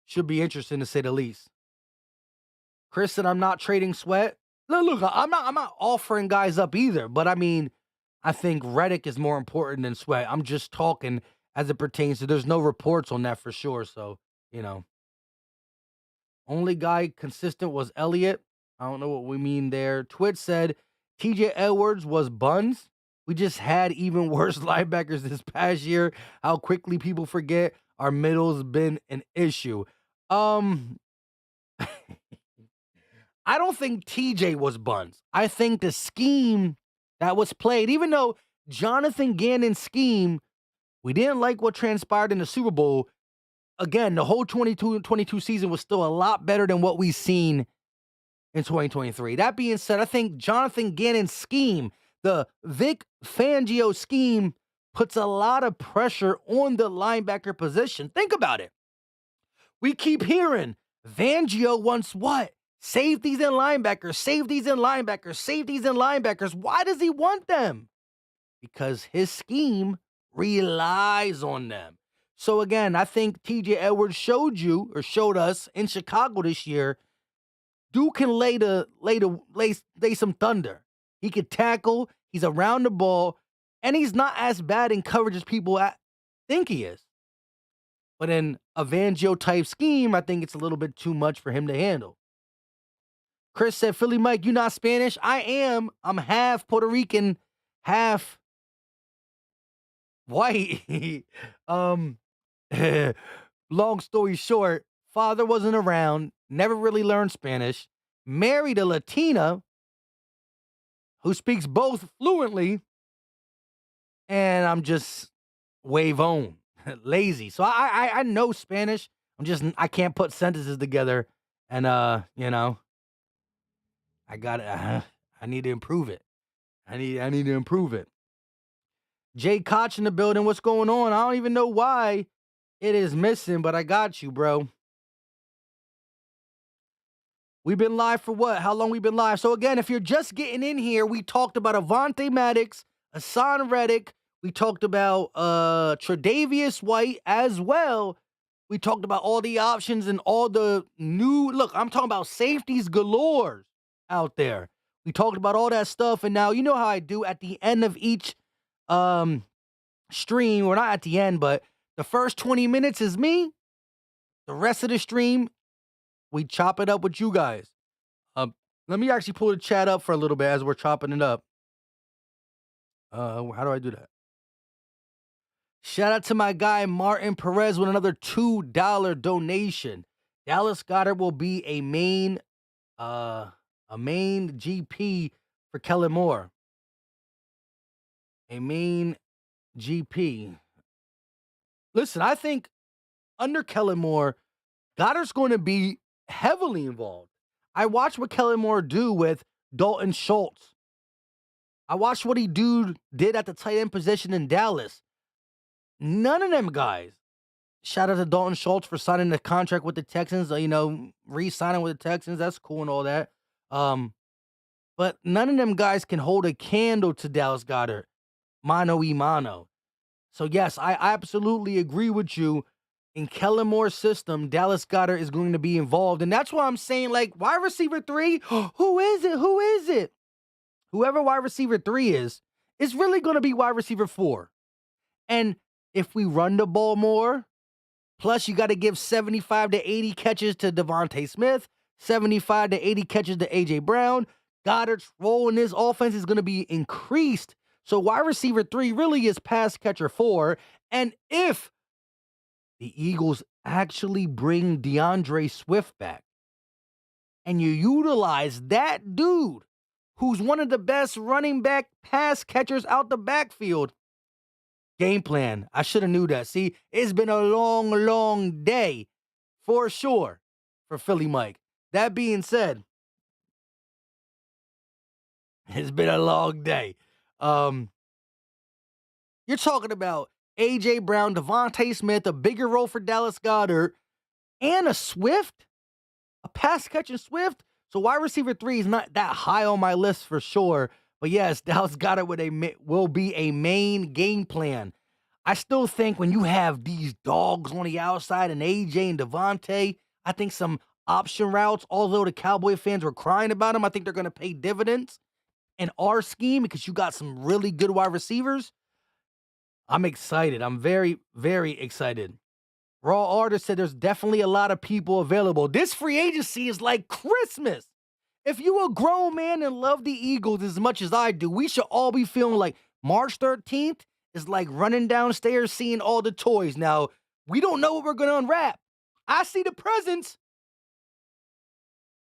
Should be interesting to say the least. Chris said, "I'm not trading Sweat." Look, I'm not offering guys up either, but I mean, I think Reddick is more important than Sweat. I'm just talking as it pertains to. There's no reports on that for sure, so only guy consistent was Elliott. I don't know what we mean there. Twit said TJ Edwards was buns. We just had even worse linebackers this past year. How quickly people forget our middle's been an issue. I don't think TJ was buns. I think the scheme that was played, even though Jonathan Gannon's scheme, we didn't like what transpired in the Super Bowl. Again, the whole 22 season was still a lot better than what we've seen in 2023. That being said, I think Jonathan Gannon's scheme, the Vic Fangio scheme, puts a lot of pressure on the linebacker position. Think about it. We keep hearing Fangio wants what? Safeties and linebackers, safeties and linebackers, safeties and linebackers. Why does he want them? Because his scheme relies on them. So again, I think TJ Edwards showed us in Chicago this year, dude can lay some thunder. He could tackle, he's around the ball, and he's not as bad in coverage as people think he is. But in a Fangio type scheme, I think it's a little bit too much for him to handle. Chris said, Philly Mike, you not Spanish? I am. I'm half Puerto Rican, half white. um, long story short, father wasn't around, never really learned Spanish, married a Latina who speaks both fluently, and I'm just wave on, lazy. So I know Spanish. I can't put sentences together, and I got it. I need to improve it. I need to improve it. Jay Koch in the building. What's going on? I don't even know why it is missing, but I got you, bro. We've been live for what? How long we been live? So again, if you're just getting in here, we talked about Avonte Maddox, Hasson Reddick. We talked about Tre'Davious White as well. We talked about all the options and all the new look. I'm talking about safeties galore out there. We talked about all that stuff, and now you know how I do at the end of each stream, or not at the end, but the first 20 minutes is me. The rest of the stream, we chop it up with you guys. Let me actually pull the chat up for a little bit as we're chopping it up. How do I do that? Shout out to my guy Martin Perez with another $2 donation. Dallas Goedert will be a main GP for Kellen Moore. A main GP. Listen, I think under Kellen Moore, Goddard's going to be heavily involved. I watched what Kellen Moore do with Dalton Schultz. I watched what he did at the tight end position in Dallas. None of them guys. Shout out to Dalton Schultz for signing the contract with the Texans. Re-signing with the Texans. That's cool and all that. But none of them guys can hold a candle to Dallas Goedert. Mano y mano. So yes, I absolutely agree with you. In Kellen Moore's system, Dallas Goedert is going to be involved. And that's why I'm saying, like, wide receiver 3, who is it? Who is it? Whoever wide receiver 3 is really going to be wide receiver 4. And if we run the ball more, plus you got to give 75 to 80 catches to Devontae Smith, 75 to 80 catches to A.J. Brown, Goddard's role in this offense is going to be increased. So wide receiver 3 really is pass catcher 4. And if the Eagles actually bring DeAndre Swift back, and you utilize that dude who's one of the best running back pass catchers out the backfield, game plan. I should have knew that. See, it's been a long, long day for sure for Philly Mike. That being said, it's been a long day. You're talking about A.J. Brown, Devontae Smith, a bigger role for Dallas Goedert, and a Swift, a pass-catching Swift. So wide receiver 3 is not that high on my list for sure. But yes, Dallas Goedert will be a main game plan. I still think when you have these dogs on the outside and A.J. and Devontae, I think some option routes, although the Cowboy fans were crying about them, I think they're going to pay dividends in our scheme because you got some really good wide receivers. I'm excited. I'm very, very excited. Raw Artist said there's definitely a lot of people available. This free agency is like Christmas. If you a grown man and love the Eagles as much as I do, we should all be feeling like March 13th is like running downstairs seeing all the toys. Now, we don't know what we're going to unwrap. I see the presents.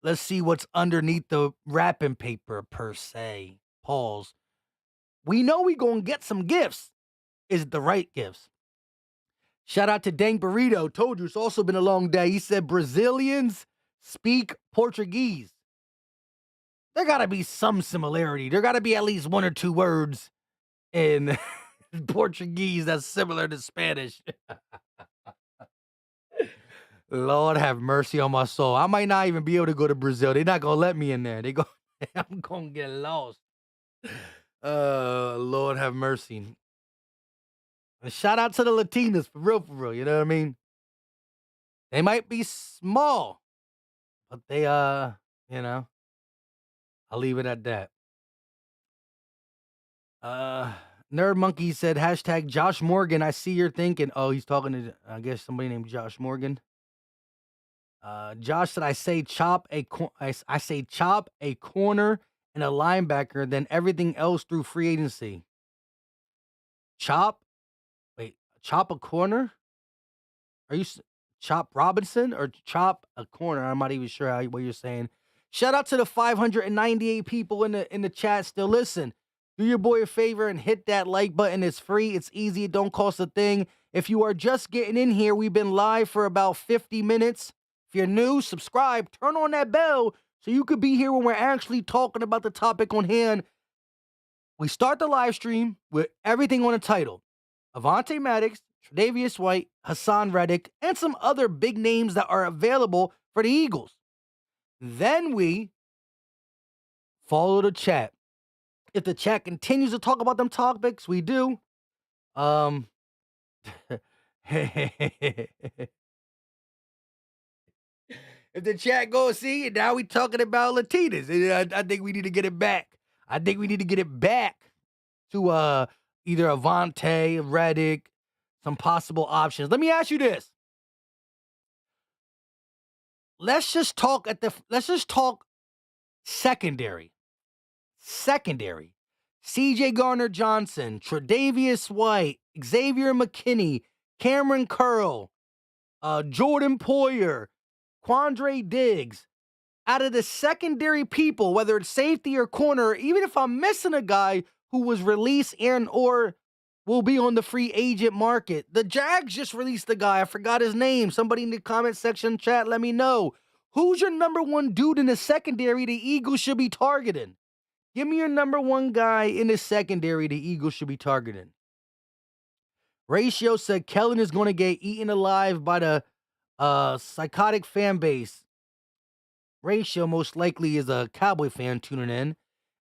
Let's see what's underneath the wrapping paper, per se. Pause. We know we going to get some gifts. Is it the right gifts? Shout out to Dang Burrito. Told you it's also been a long day. He said Brazilians speak Portuguese. There got to be some similarity. There got to be at least 1 or 2 words in Portuguese that's similar to Spanish. Lord have mercy on my soul. I might not even be able to go to Brazil. They're not going to let me in there. I'm going to get lost. Lord have mercy. Shout out to the Latinas, for real, you know what I mean? They might be small, but they, I'll leave it at that. Nerd Monkey said, hashtag Josh Morgan. I see you're thinking, oh, he's talking to, I guess, somebody named Josh Morgan. Josh said, I say chop a corner and a linebacker, then everything else through free agency. Chop? Wait, chop a corner? Are you Chop Robinson or chop a corner? I'm not even sure what you're saying. Shout out to the 598 people in the chat still. Listen, do your boy a favor and hit that like button. It's free. It's easy. It don't cost a thing. If you are just getting in here, we've been live for about 50 minutes. If you're new, subscribe. Turn on that bell so you could be here when we're actually talking about the topic on hand. We start the live stream with everything on the title. Avonte Maddox, Tre'Davious White, Hasson Reddick, and some other big names that are available for the Eagles. Then we follow the chat. If the chat continues to talk about them topics, we do. If the chat goes, see, now we talking about Latinas. I think we need to get it back. I think we need to get it back to either Avonte, Reddick, some possible options. Let me ask you this. Let's just talk secondary. Secondary. CJ Gardner-Johnson, Tre'Davious White, Xavier McKinney, Cameron Curl, Jordan Poyer, Quandre Diggs. Out of the secondary people, whether it's safety or corner, even if I'm missing a guy who was released and or will be on the free agent market. The Jags just released the guy. I forgot his name. Somebody in the comment section chat, let me know. Who's your number one dude in the secondary the Eagles should be targeting? Give me your number one guy in the secondary the Eagles should be targeting. Ratio said Kellen is going to get eaten alive by the psychotic fan base. Ratio most likely is a Cowboy fan tuning in.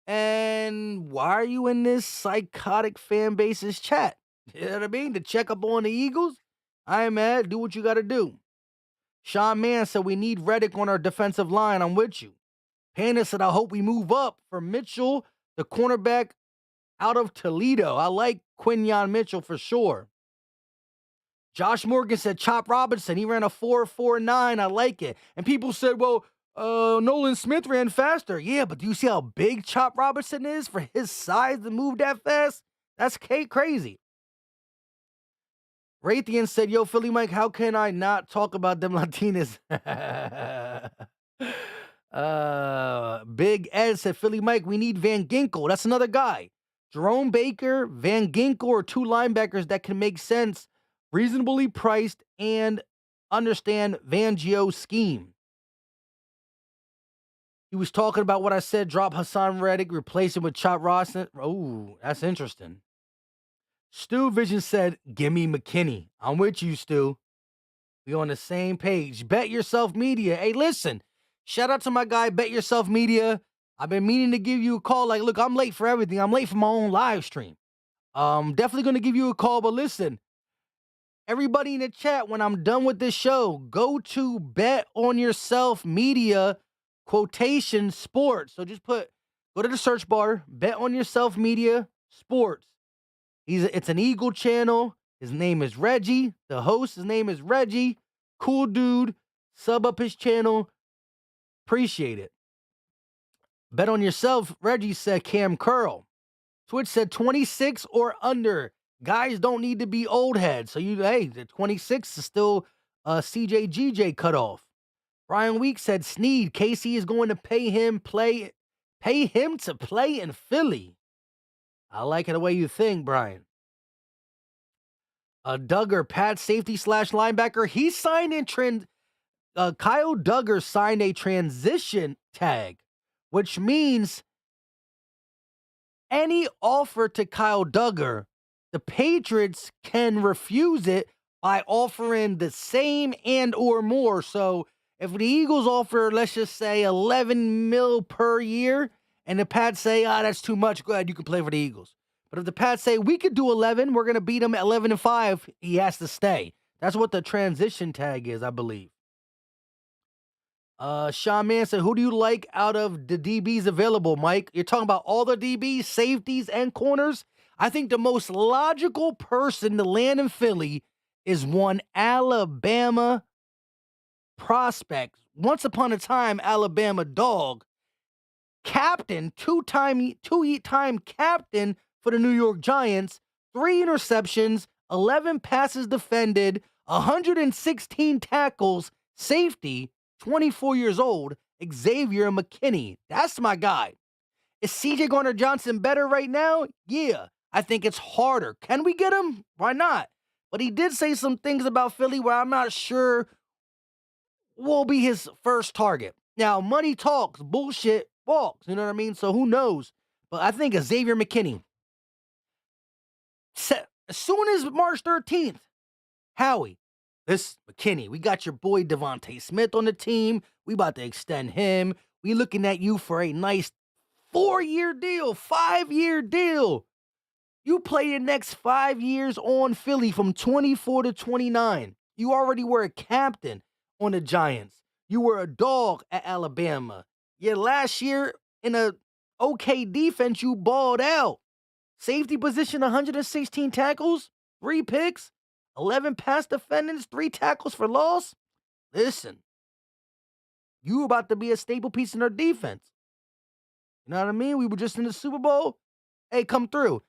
And why are you in this psychotic fan base's chat? You know what I mean? To check up on the Eagles? I ain't mad. Do what you got to do. Sean Mann said we need Reddick on our defensive line. I'm with you. Panda said I hope we move up for Mitchell, the cornerback out of Toledo. I like Quinyon Mitchell for sure. Josh Morgan said Chop Robinson. He ran a 4.49. I like it. And people said, well, Nolan Smith ran faster. Yeah, but do you see how big Chop Robinson is for his size to move that fast? That's crazy. Raytheon said, yo, Philly Mike, how can I not talk about them Latinas? Big Ed said, Philly Mike, we need Van Ginkel. That's another guy. Jerome Baker, Van Ginkel are two linebackers that can make sense, reasonably priced, and understand Fangio's scheme. He was talking about what I said, drop Hasson Reddick, replace him with Chop Robinson. Oh, that's interesting. Stu Vision said, give me McKinney. I'm with you, Stu. We on the same page. Bet Yourself Media. Hey, listen, shout out to my guy, Bet Yourself Media. I've been meaning to give you a call. Like, look, I'm late for everything. I'm late for my own live stream. Definitely going to give you a call, but listen, everybody in the chat, when I'm done with this show, go to Bet on Yourself Media quotation sports. So just go to the search bar, Bet on Yourself Media Sports. It's an Eagle channel. His name is Reggie. The host, his name is Reggie. Cool dude. Sub up his channel. Appreciate it. Bet on Yourself. Reggie said Cam Curl. Twitch said 26 or under. Guys don't need to be old heads. So the 26 is still CJGJ cutoff. Brian Week said Sneed. Casey is going to pay him to play in Philly. I like it the way you think, Brian. Duggar, Pat safety / linebacker. He signed in Kyle Duggar signed a transition tag, which means any offer to Kyle Duggar, the Patriots can refuse it by offering the same and or more. So if the Eagles offer, let's just say 11 mil per year, and the Pats say, that's too much, go ahead, you can play for the Eagles. But if the Pats say, we could do 11, we're going to beat them at 11-5, he has to stay. That's what the transition tag is, I believe. Sean Mann said, who do you like out of the DBs available, Mike? You're talking about all the DBs, safeties, and corners? I think the most logical person to land in Philly is one Alabama prospect, once upon a time Alabama dog, captain, two-time captain for the New York Giants, 3 interceptions, 11 passes defended, 116 tackles, safety, 24 years old, Xavier McKinney. That's my guy. Is CJ Gardner-Johnson better right now? Yeah. I think it's harder. Can we get him? Why not? But he did say some things about Philly where I'm not sure will be his first target. Now, money talks, bullshit walks. You know what I mean? So who knows? But I think Xavier McKinney. As soon as March 13th, Howie, this McKinney, we got your boy Avonte Smith on the team. We about to extend him. We looking at you for a nice 4-year deal, 5-year deal. You play your next 5 years on Philly from 24 to 29. You already were a captain on the Giants. You were a dog at Alabama. Your last year in a okay defense, you balled out. Safety position, 116 tackles, 3 picks, 11 pass defendants, 3 tackles for loss. Listen, you about to be a staple piece in our defense. You know what I mean? We were just in the Super Bowl. Hey, come through.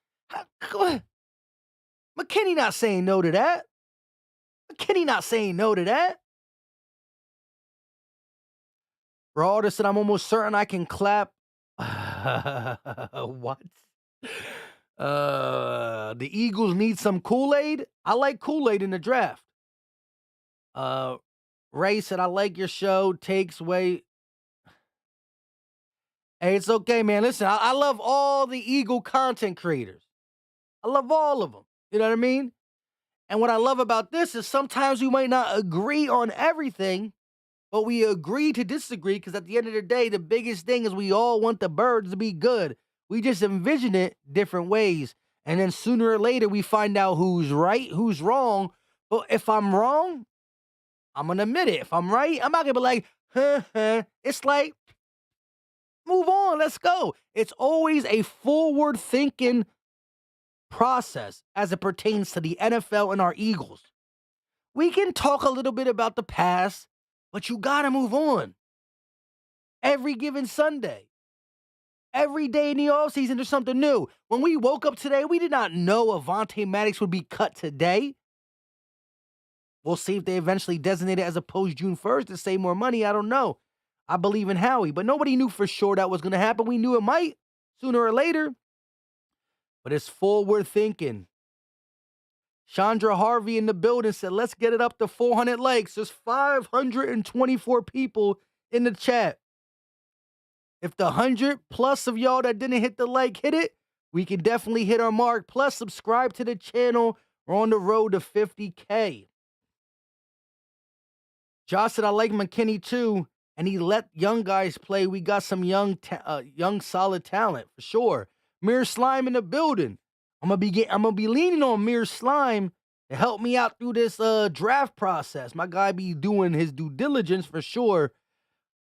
McKinney not saying no to that. McKinney not saying no to that. Broader said, I'm almost certain I can clap. What? The Eagles need some Kool-Aid. I like Kool-Aid in the draft. Ray said, I like your show. Takes way. Hey, it's okay, man. Listen, I love all the Eagle content creators. I love all of them. You know what I mean? And what I love about this is sometimes we might not agree on everything, but we agree to disagree because at the end of the day, the biggest thing is we all want the birds to be good. We just envision it different ways. And then sooner or later, we find out who's right, who's wrong. But if I'm wrong, I'm going to admit it. If I'm right, I'm not going to be like, It's like, move on, let's go. It's always a forward-thinking process as it pertains to the NFL and our Eagles. We can talk a little bit about the past, but you got to move on. Every given Sunday, every day in the offseason, there's something new. When we woke up today, we did not know Avonte Maddox would be cut today. We'll see if they eventually designate it as a post June 1st to save more money. I don't know. I believe in Howie, but nobody knew for sure that was going to happen. We knew it might sooner or later, but it's forward thinking. Chandra Harvey in the building said, let's get it up to 400 likes. There's 524 people in the chat. If the 100 plus of y'all that didn't hit the like hit it, we can definitely hit our mark. Plus, subscribe to the channel. We're on the road to 50K. Josh said, I like McKinney too, and he let young guys play. We got some young, solid talent for sure. Mir Slime in the building. I'm gonna be leaning on Mir Slime to help me out through this draft process. My guy be doing his due diligence for sure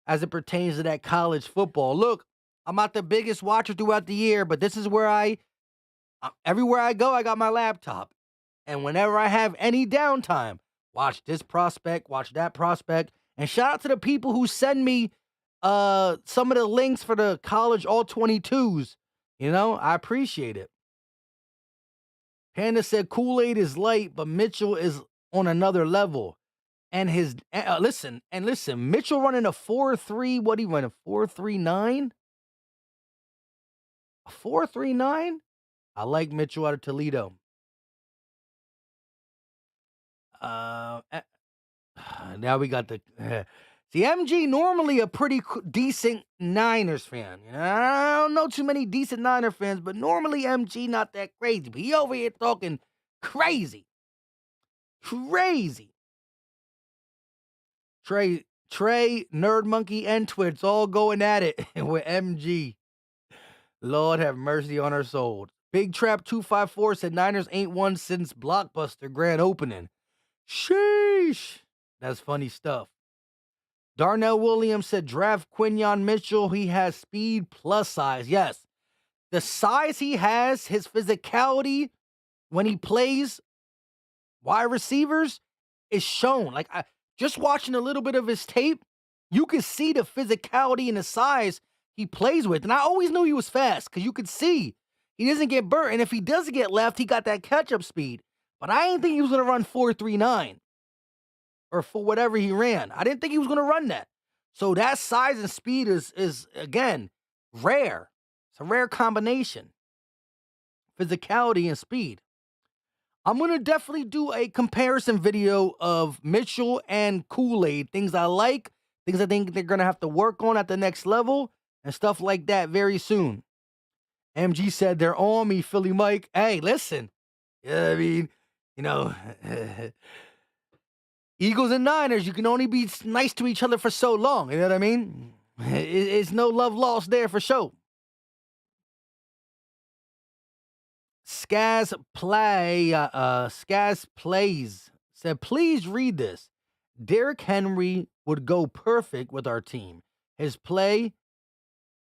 as it pertains to that college football. Look, I'm not the biggest watcher throughout the year, but this is where everywhere I go, I got my laptop. And whenever I have any downtime, watch this prospect, watch that prospect. And shout out to the people who send me some of the links for the college all-22s. You know, I appreciate it. Panda said Kool-Aid is light, but Mitchell is on another level. And listen, Mitchell running a 4.3, what he run, a 4.39? A 4.39? I like Mitchell out of Toledo. Now we got the see, MG normally a pretty decent Niners fan. You know, I don't know too many decent Niner fans, but normally MG not that crazy. But he over here talking crazy. Trey, Nerd Monkey, and Twitch all going at it with MG. Lord have mercy on our souls. Big Trap 254 said Niners ain't won since Blockbuster grand opening. Sheesh. That's funny stuff. Darnell Williams said draft Quinyon Mitchell. He has speed plus size. Yes. The size he has, his physicality when he plays wide receivers is shown. Like, Just watching a little bit of his tape, you can see the physicality and the size he plays with. And I always knew he was fast because you could see he doesn't get burnt. And if he does get left, he got that catch-up speed. But I didn't think he was going to run 4.39 or for whatever he ran. I didn't think he was going to run that. So that size and speed is again, rare. It's a rare combination. Physicality and speed. I'm going to definitely do a comparison video of Mitchell and Kool-Aid. Things I like, things I think they're going to have to work on at the next level, and stuff like that very soon. MG said, they're on me, Philly Mike. Hey, listen. I mean, you know, Eagles and Niners, you can only be nice to each other for so long. You know what I mean? It's no love lost there for sure. Skaz Plays said, please read this. Derrick Henry would go perfect with our team. His plays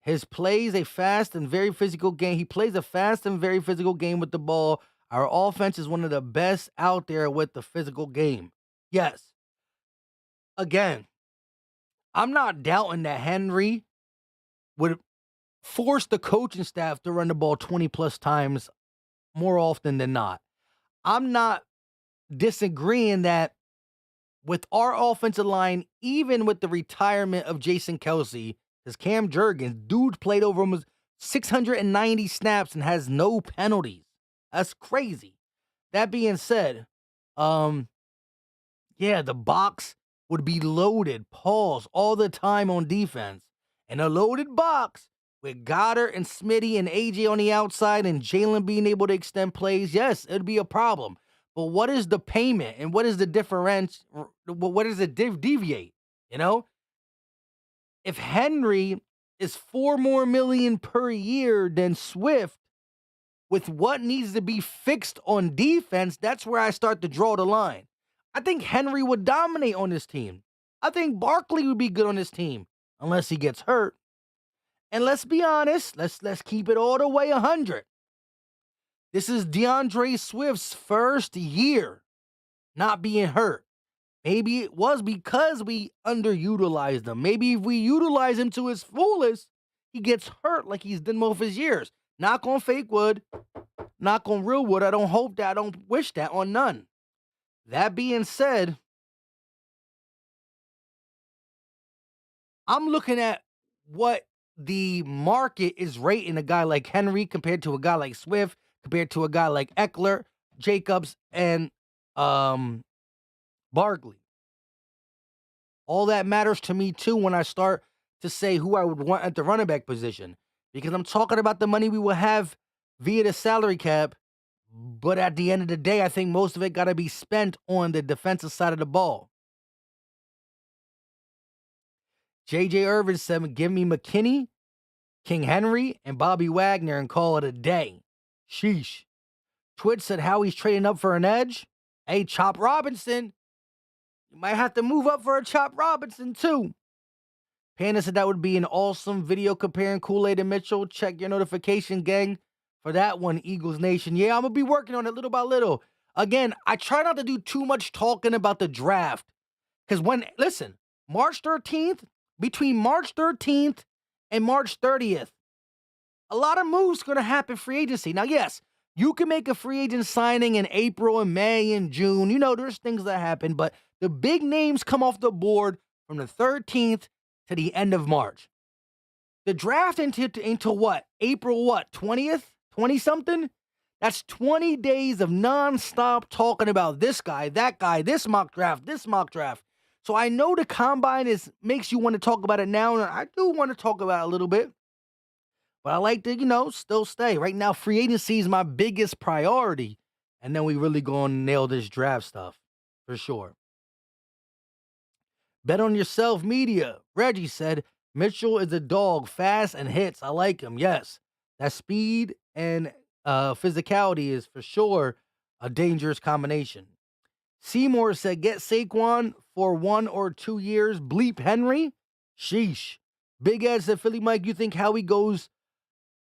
a fast and very physical game. He plays a fast and very physical game with the ball. Our offense is one of the best out there with the physical game. Yes. Again, I'm not doubting that Henry would force the coaching staff to run the ball 20 plus times more often than not. I'm not disagreeing that with our offensive line, even with the retirement of Jason Kelce, because Cam Jurgens, dude played over almost 690 snaps and has no penalties. That's crazy. That being said, the box would be loaded, pause all the time on defense. And a loaded box with Goddard and Smitty and AJ on the outside and Jalen being able to extend plays, yes, it'd be a problem. But what is the payment and what is the difference? What does it deviate? You know, if Henry is $4 more million per year than Swift, with what needs to be fixed on defense, that's where I start to draw the line. I think Henry would dominate on this team. I think Barkley would be good on this team, unless he gets hurt. And let's be honest, let's keep it all the way 100. This is DeAndre Swift's first year not being hurt. Maybe it was because we underutilized him. Maybe if we utilize him to his fullest, he gets hurt like he's done most of his years. Knock on fake wood, knock on real wood. I don't hope that. I don't wish that on none. That being said, I'm looking at what the market is rating a guy like Henry compared to a guy like Swift, compared to a guy like Eckler, Jacobs, and Barkley. All that matters to me too when I start to say who I would want at the running back position, because I'm talking about the money we will have via the salary cap. But at the end of the day, I think most of it got to be spent on the defensive side of the ball. J.J. Irvin said, give me McKinney, King Henry, and Bobby Wagner and call it a day. Sheesh. Twitch said how he's trading up for an edge. Hey, Chop Robinson. You might have to move up for a Chop Robinson, too. Panda said that would be an awesome video comparing Kool-Aid and Mitchell. Check your notification, gang, for that one, Eagles Nation. Yeah, I'm going to be working on it little by little. Again, I try not to do too much talking about the draft. Because March 13th, between March 13th and March 30th, a lot of moves going to happen free agency. Now, yes, you can make a free agent signing in April and May and June. You know, there's things that happen, but the big names come off the board from the 13th to the end of March. The draft into what? April what? 20th? 20-something? That's 20 days of nonstop talking about this guy, that guy, this mock draft, this mock draft. So I know the combine makes you want to talk about it now, and I do want to talk about it a little bit. But I like to, still stay. Right now, free agency is my biggest priority. And then we really going to nail this draft stuff, for sure. Bet on yourself, media. Reggie said, Mitchell is a dog, fast and hits. I like him, yes. That speed and physicality is for sure a dangerous combination. Seymour said, get Saquon for 1 or 2 years. Bleep Henry. Sheesh. Big Ed said, Philly Mike, you think how he goes?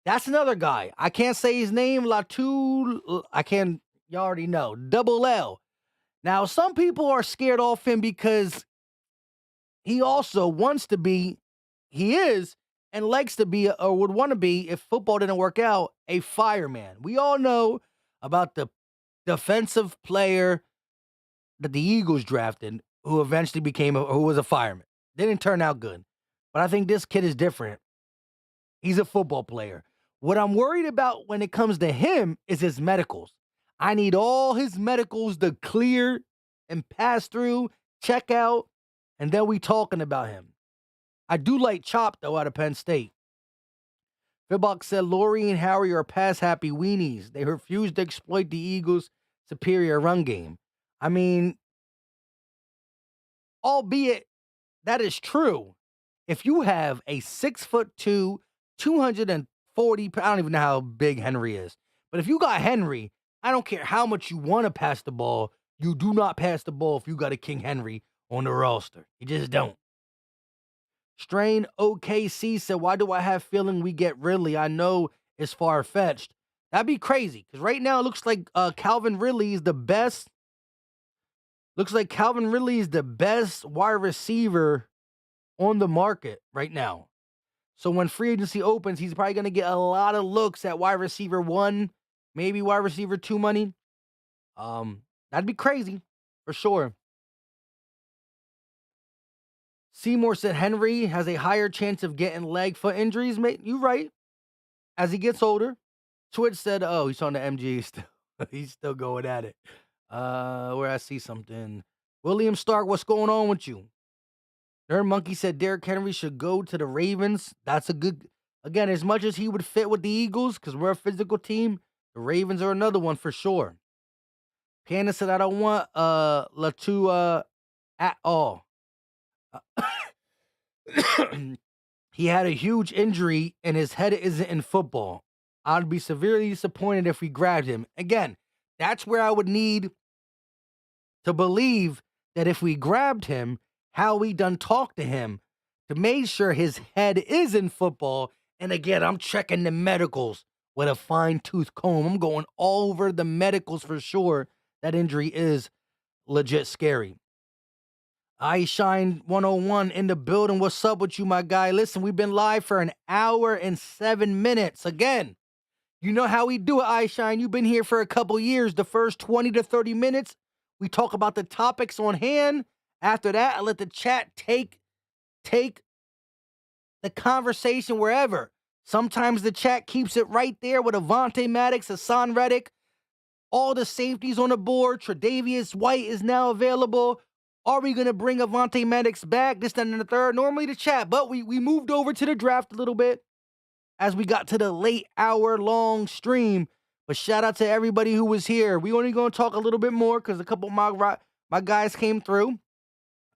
That's another guy. I can't say his name. You already know. Double L. Now, some people are scared off him because he also wants to be, he is, and likes to be, or would want to be, if football didn't work out, a fireman. We all know about the defensive player that the Eagles drafted, who eventually who was a fireman. Didn't turn out good. But I think this kid is different. He's a football player. What I'm worried about when it comes to him is his medicals. I need all his medicals to clear and pass through, check out, and then we talking about him. I do like Chop, though, out of Penn State. Fibbox said Laurie and Harry are pass-happy weenies. They refuse to exploit the Eagles' superior run game. I mean, albeit that is true. If you have a 6'2", 240, I don't even know how big Henry is, but if you got Henry, I don't care how much you want to pass the ball, you do not pass the ball if you got a King Henry on the roster. You just don't. Strain OKC said, why do I have feeling we get Ridley? I know it's far-fetched. That'd be crazy, because right now it looks like Calvin Ridley is the best. Looks like Calvin Ridley is the best wide receiver on the market right now. So when free agency opens, he's probably going to get a lot of looks at wide receiver 1, maybe wide receiver 2 money. That'd be crazy for sure. Seymour said Henry has a higher chance of getting leg foot injuries. Mate, you're right. As he gets older. Twitch said, oh, he's on the MG still. He's still going at it. Where I see something. William Stark, what's going on with you? Nerd Monkey said Derrick Henry should go to the Ravens. That's a good, again, as much as he would fit with the Eagles, because we're a physical team, the Ravens are another one for sure. Panda said, I don't want Latu at all. He had a huge injury and his head isn't in football. I'd be severely disappointed if we grabbed him. Again, that's where I would need to believe that if we grabbed him, how we done talk to him to make sure his head is in football. And again, I'm checking the medicals with a fine-tooth comb. I'm going all over the medicals for sure. That injury is legit scary. I Shine 101 in the building. What's up with you, my guy? Listen, we've been live for an hour and 7 minutes. Again, you know how we do it, I Shine. You've been here for a couple years. The first 20 to 30 minutes, we talk about the topics on hand. After that, I let the chat take the conversation wherever. Sometimes the chat keeps it right there with Avonte, Maddox, Hasson, Reddick. All the safeties on the board. Tre'Davious White is now available. Are we going to bring Avonte Maddox back? This, that, and the third. Normally the chat, but we moved over to the draft a little bit as we got to the late hour-long stream. But shout out to everybody who was here. We only going to talk a little bit more because a couple of my guys came through.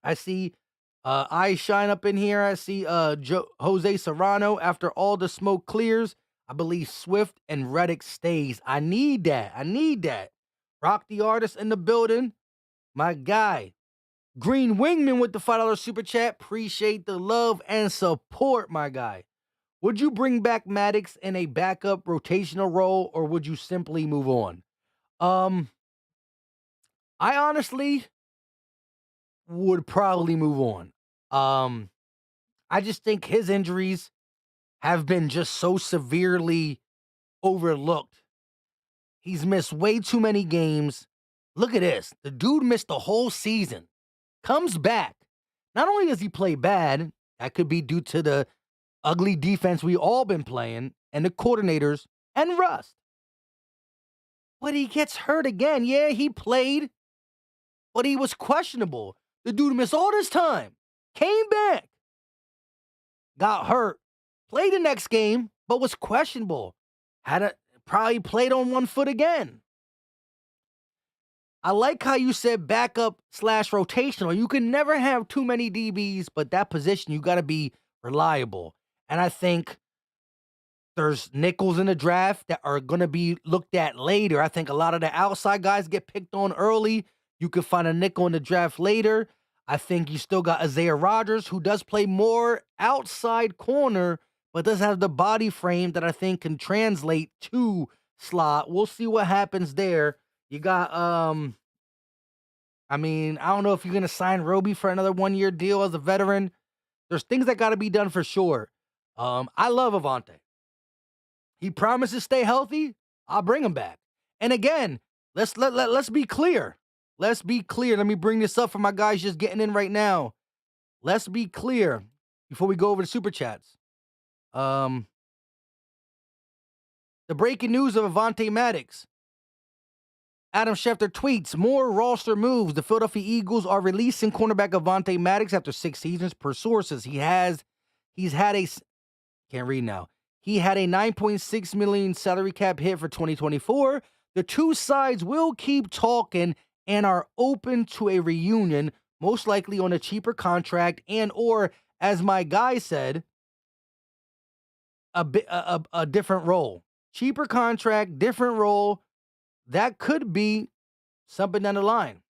I see I Shine up in here. I see Jose Serrano. After all the smoke clears, I believe Swift and Reddick stays. I need that. Rock the Artist in the building. My guy. Green Wingman with the $5 super chat. Appreciate the love and support, my guy. Would you bring back Maddox in a backup rotational role, or would you simply move on? I honestly would probably move on. I just think his injuries have been just so severely overlooked. He's missed way too many games. Look at this. The dude missed the whole season. Comes back. Not only does he play bad, that could be due to the ugly defense we all been playing and the coordinators and rust. But he gets hurt again. Yeah, he played, but he was questionable. The dude missed all this time. Came back. Got hurt. Played the next game, but was questionable. Probably played on one foot again. I like how you said backup / rotational. You can never have too many DBs, but that position, you got to be reliable. And I think there's nickels in the draft that are going to be looked at later. I think a lot of the outside guys get picked on early. You could find a nickel in the draft later. I think you still got Isaiah Rodgers, who does play more outside corner, but does have the body frame that I think can translate to slot. We'll see what happens there. You got I mean, I don't know if you're going to sign Roby for another 1-year deal as a veteran. There's things that got to be done for sure. I love Avonte. He promised to stay healthy. I'll bring him back. And again, let's be clear. Let's be clear. Let me bring this up for my guys just getting in right now. Let's be clear before we go over the super chats. The breaking news of Avonte Maddox. Adam Schefter tweets, more roster moves. The Philadelphia Eagles are releasing cornerback Avonte Maddox after 6 seasons. Per sources, he's had a $9.6 million salary cap hit for 2024. The two sides will keep talking and are open to a reunion, most likely on a cheaper contract and or, as my guy said, a different role. Cheaper contract, different role. That could be something down the line.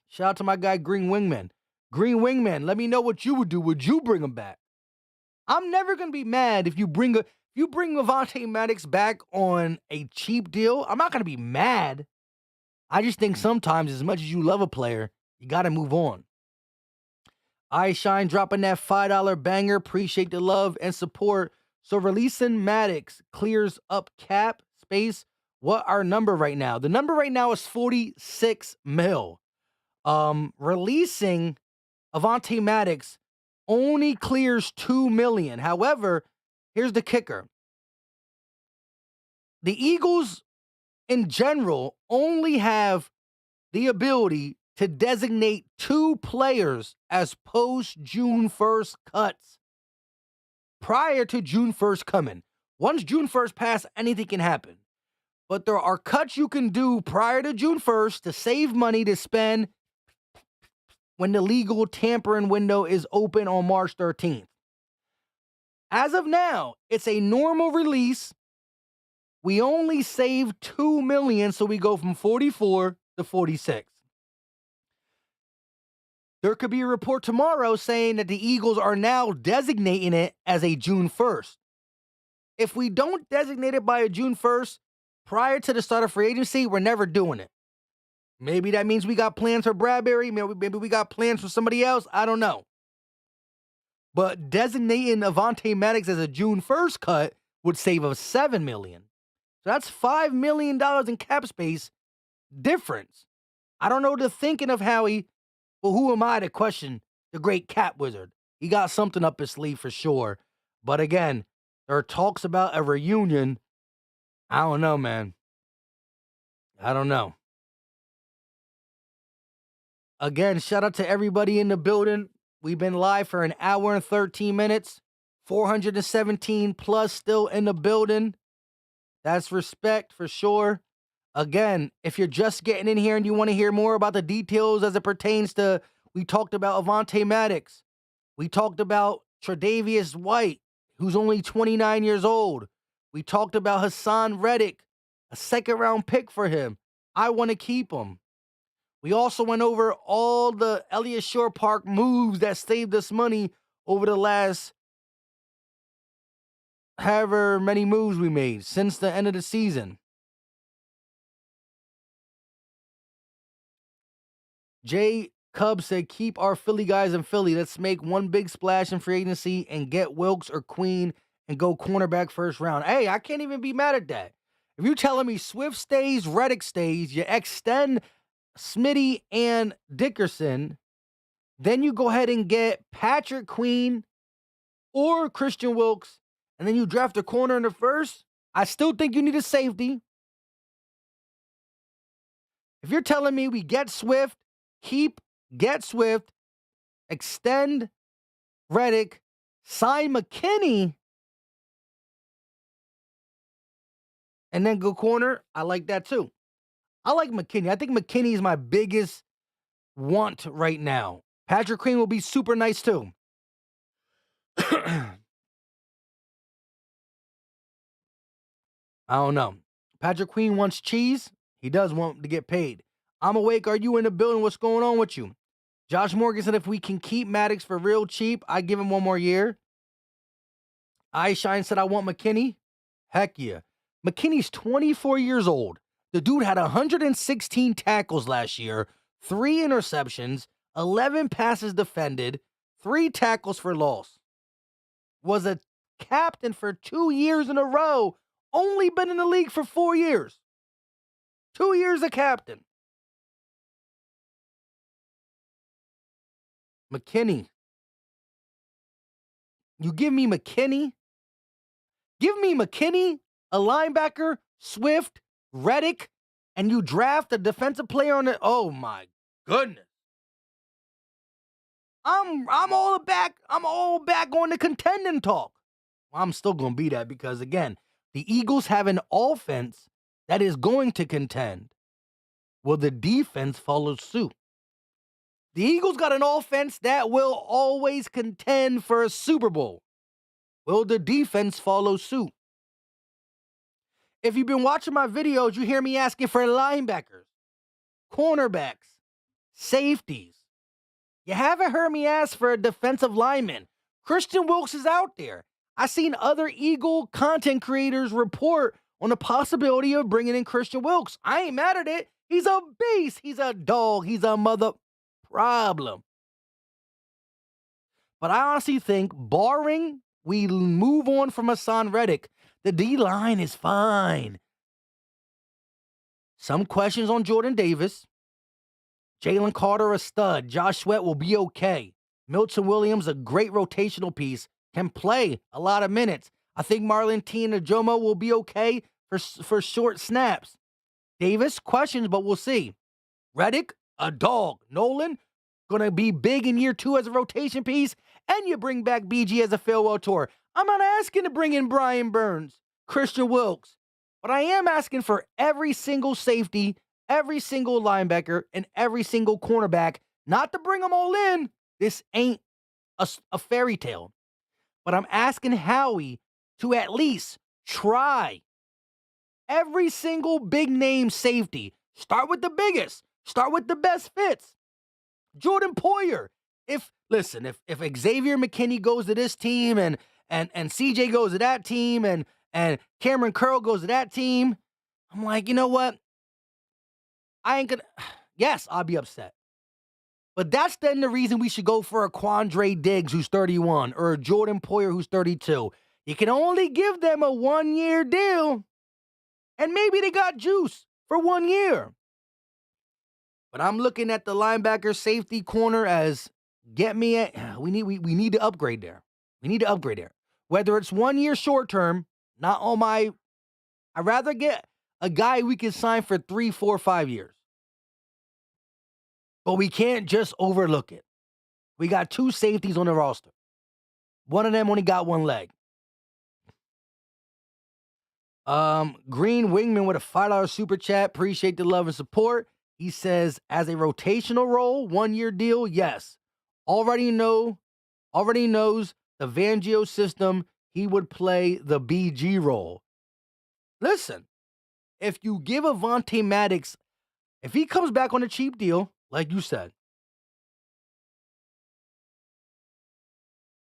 Shout out to my guy, Green Wingman. Green Wingman, let me know what you would do. Would you bring him back? I'm never going to be mad if you bring Avonte Maddox back on a cheap deal. I'm not going to be mad. I just think sometimes, as much as you love a player, you got to move on. I Shine dropping that $5 banger. Appreciate the love and support. So releasing Maddox clears up cap space. What our number right now? The number right now is 46 mil. Releasing Avonte Maddox only clears $2 million. However, here's the kicker. The Eagles, in general, only have the ability to designate 2 players as post-June 1st cuts prior to June 1st coming. Once June 1st passes, anything can happen. But there are cuts you can do prior to June 1st to save money to spend when the legal tampering window is open on March 13th. As of now, it's a normal release. We only save $2 million, so we go from 44 to 46. There could be a report tomorrow saying that the Eagles are now designating it as a June 1st. If we don't designate it by a June 1st, prior to the start of free agency, we're never doing it. Maybe that means we got plans for Bradbury. Maybe we got plans for somebody else. I don't know. But designating Avonte Maddox as a June 1st cut would save us $7 million. So that's $5 million in cap space difference. I don't know the thinking of Howie, but who am I to question the great cap wizard? He got something up his sleeve for sure. But again, there are talks about a reunion. I don't know, man. I don't know. Again, shout out to everybody in the building. We've been live for an hour and 13 minutes. 417 plus still in the building. That's respect for sure. Again, if you're just getting in here and you want to hear more about the details as it pertains to, we talked about Avonte Maddox. We talked about Tre'Davious White, who's only 29 years old. We talked about Hasson Reddick, a 2nd-round pick for him. I want to keep him. We also went over all the Elliott Shore Park moves that saved us money over the last however many moves we made since the end of the season. Jay Cub said, keep our Philly guys in Philly. Let's make one big splash in free agency and get Wilkes or Queen and go cornerback 1st round. Hey, I can't even be mad at that. If you're telling me Swift stays, Reddick stays, you extend Smitty and Dickerson, then you go ahead and get Patrick Queen or Christian Wilkes, and then you draft a corner in the 1st, I still think you need a safety. If you're telling me we get Swift, get Swift, extend Reddick, sign McKinney, and then go corner, I like that too. I like McKinney. I think McKinney is my biggest want right now. Patrick Queen will be super nice too. I don't know. Patrick Queen wants cheese. He does want to get paid. I'm awake. Are you in the building? What's going on with you? Josh Morgan said if we can keep Maddox for real cheap, I give him 1 more year. I Shine said I want McKinney. Heck yeah. McKinney's 24 years old. The dude had 116 tackles last year, 3 interceptions, 11 passes defended, 3 tackles for loss. Was a captain for 2 years in a row, only been in the league for 4 years. 2 years a captain. McKinney. You give me McKinney? Give me McKinney, a linebacker, Swift, Reddick, and you draft a defensive player on it. Oh my goodness. I'm all back on the contending talk. Well, I'm still gonna be that because again, the Eagles have an offense that is going to contend. Will the defense follow suit? The Eagles got an offense that will always contend for a Super Bowl. Will the defense follow suit? If you've been watching my videos, you hear me asking for linebackers, cornerbacks, safeties. You haven't heard me ask for a defensive lineman. Christian Wilkes is out there. I've seen other Eagle content creators report on the possibility of bringing in Christian Wilkes. I ain't mad at it. He's a beast. He's a dog. He's a mother problem. But I honestly think, barring we move on from Hasson Reddick, the D-line is fine. Some questions on Jordan Davis. Jalen Carter, a stud. Josh Sweat will be okay. Milton Williams, a great rotational piece, can play a lot of minutes. I think Marlon T and Ajomo will be okay for short snaps. Davis, questions, but we'll see. Reddick, a dog. Nolan, going to be big in year 2 as a rotation piece. And you bring back BG as a farewell tour. I'm not asking to bring in Brian Burns, Christian Wilkes, but I am asking for every single safety, every single linebacker, and every single cornerback, not to bring them all in. This ain't a fairy tale. But I'm asking Howie to at least try every single big name safety. Start with the biggest. Start with the best fits. Jordan Poyer. If Xavier McKinney goes to this team and CJ goes to that team and Cameron Curl goes to that team, I'm like, you know what? I ain't gonna. Yes, I'll be upset. But that's then the reason we should go for a Quandre Diggs who's 31 or a Jordan Poyer who's 32. You can only give them a 1-year deal. And maybe they got juice for 1 year. But I'm looking at the linebacker, safety, corner as we need to upgrade there. We need to upgrade there. Whether it's 1 year short term, I'd rather get a guy we can sign for 3, 4, 5 years. But we can't just overlook it. We got 2 safeties on the roster. One of them only got 1 leg. Green Wingman with a $5 super chat. Appreciate the love and support. He says, as a rotational role, 1-year deal, yes. Already knows the Fangio system. He would play the BG role. Listen, if you give Avonte Maddox, if he comes back on a cheap deal, like you said,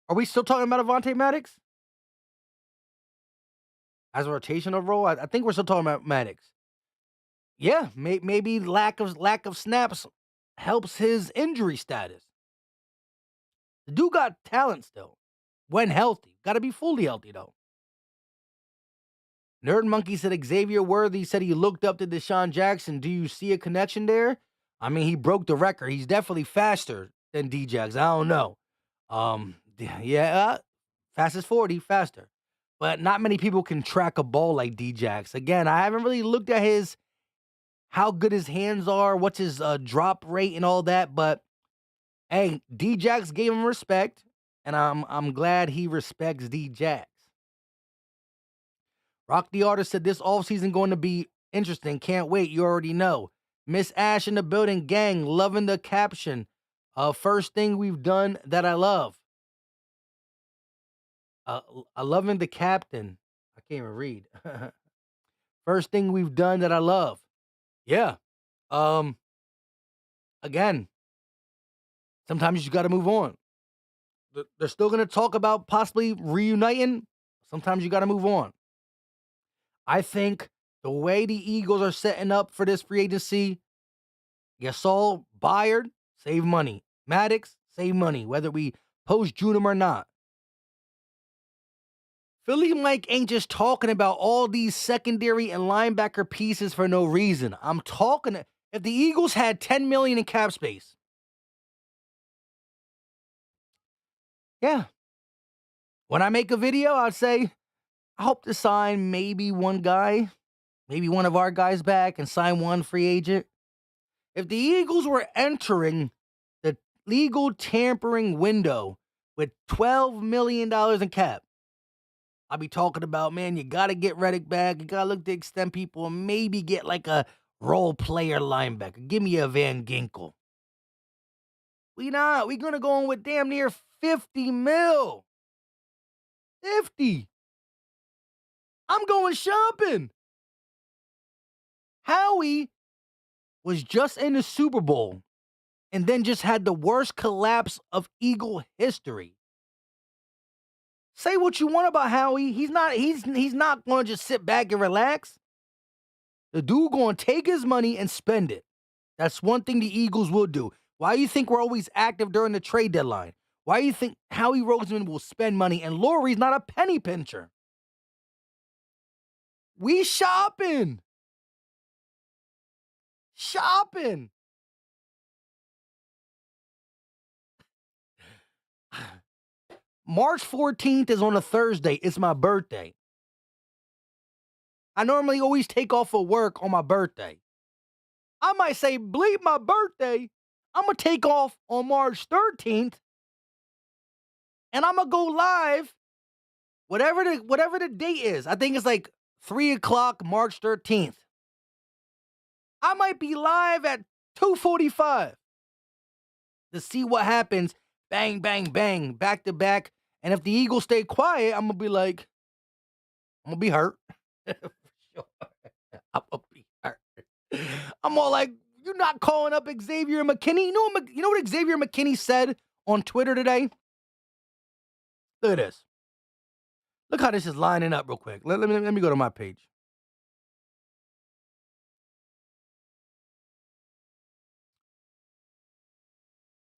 are we still talking about Avonte Maddox as a rotational role? I think we're still talking about Maddox. Yeah, maybe lack of snaps helps his injury status. The dude got talent still, when healthy. Got to be fully healthy though. Nerd Monkey said Xavier Worthy said he looked up to Deshaun Jackson. Do you see a connection there? I mean, he broke the record. He's definitely faster than D-Jax. I don't know. Fastest 40, faster. But not many people can track a ball like D-Jax. Again, I haven't really looked at how good his hands are, what's his drop rate and all that. But hey, D-Jax gave him respect, and I'm glad he respects D-Jax. Rock the Artist said this offseason going to be interesting. Can't wait. You already know. Miss Ash in the building. Gang, loving the caption. First thing we've done that I love. I loving the captain. I can't even read. First thing we've done that I love. Yeah. Again, sometimes you just got to move on. They're still going to talk about possibly reuniting. Sometimes you got to move on. I think the way the Eagles are setting up for this free agency, you saw Byard, save money. Maddox, save money, whether we post-June him or not. Philly Mike ain't just talking about all these secondary and linebacker pieces for no reason. I'm talking, if the Eagles had $10 million in cap space, yeah. When I make a video, I'd say, I hope to sign maybe one guy, maybe one of our guys back and sign one free agent. If the Eagles were entering the legal tampering window with $12 million in cap, I'll be talking about, man, you got to get Reddick back. You got to look to extend people and maybe get like a role player linebacker. Give me a Van Ginkel. We not. We going to go in with damn near 50 mil. 50. I'm going shopping. Howie was just in the Super Bowl and then just had the worst collapse of Eagle history. Say what you want about Howie. He's not going to just sit back and relax. The dude going to take his money and spend it. That's one thing the Eagles will do. Why do you think we're always active during the trade deadline? Why do you think Howie Roseman will spend money and Laurie's not a penny pincher? We shopping. Shopping. March 14th is on a Thursday. It's my birthday. I normally always take off of work on my birthday. I might say, bleep my birthday. I'm going to take off on March 13th. And I'm going to go live, whatever the date is. I think it's like 3 o'clock, March 13th. I might be live at 2:45 to see what happens. Bang, bang, bang, back to back. And if the Eagles stay quiet, I'm going to be like, I'm going to be hurt. For sure. I'm going to be hurt. I'm all like, you're not calling up Xavier McKinney? You know what Xavier McKinney said on Twitter today? Look at this. Look how this is lining up real quick. Let me go to my page.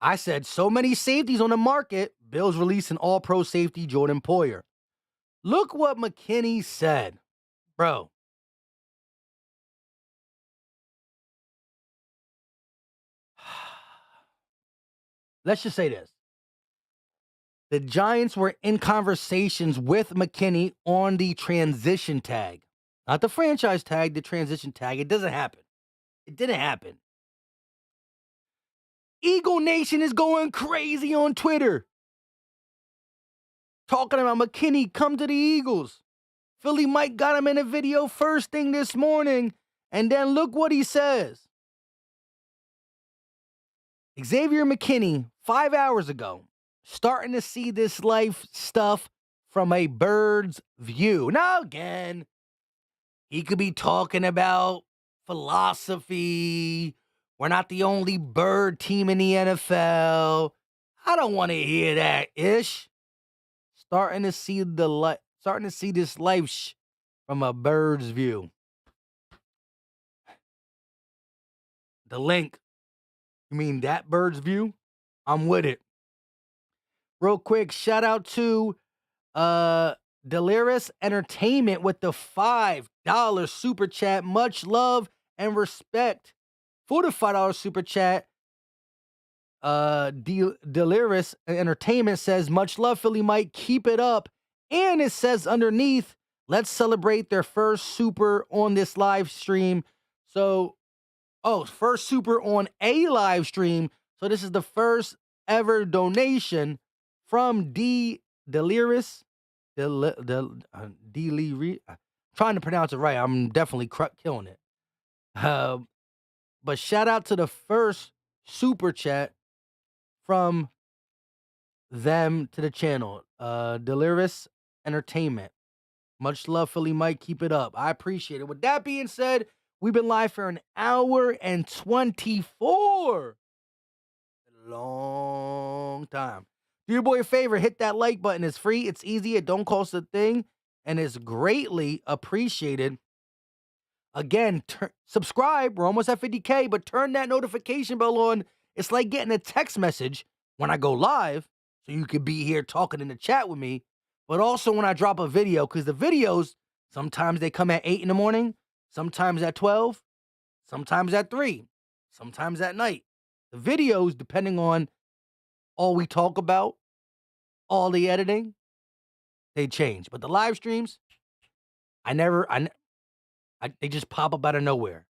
I said, so many safeties on the market. Bills releasing all-pro safety Jordan Poyer. Look what McKinney said. Bro. Let's just say this. The Giants were in conversations with McKinney on the transition tag. Not the franchise tag, the transition tag. It doesn't happen. It didn't happen. Eagle Nation is going crazy on Twitter. Talking about McKinney, come to the Eagles. Philly Mike got him in a video first thing this morning. And then look what he says. Xavier McKinney, 5 hours ago, starting to see this life stuff from a bird's view. Now, again, he could be talking about philosophy. We're not the only bird team in the NFL. I don't want to hear that ish. Starting to see this life from a bird's view. The link. You mean that bird's view? I'm with it. Real quick, shout out to Delirious Entertainment with the $5 super chat. Much love and respect for the $5 super chat. Delirious Entertainment says, much love, Philly Mike. Keep it up. And it says underneath, let's celebrate their first super on this live stream. So, first super on a live stream. So this is the first ever donation from Delirious. Trying to pronounce it right. I'm definitely killing it. But shout out to the first super chat from them to the channel. Delirious Entertainment. Much love, Philly Mike. Keep it up. I appreciate it. With that being said, we've been live for an hour and 24. A long time. Do your boy a favor. Hit that like button. It's free. It's easy. It don't cost a thing. And it's greatly appreciated. Again, subscribe. We're almost at 50K, but turn that notification bell on It's like getting a text message when I go live, so you could be here talking in the chat with me, but also when I drop a video, because the videos, sometimes they come at 8 in the morning, sometimes at 12, sometimes at 3, sometimes at night. The videos, depending on all we talk about, all the editing, they change. But the live streams, they just pop up out of nowhere.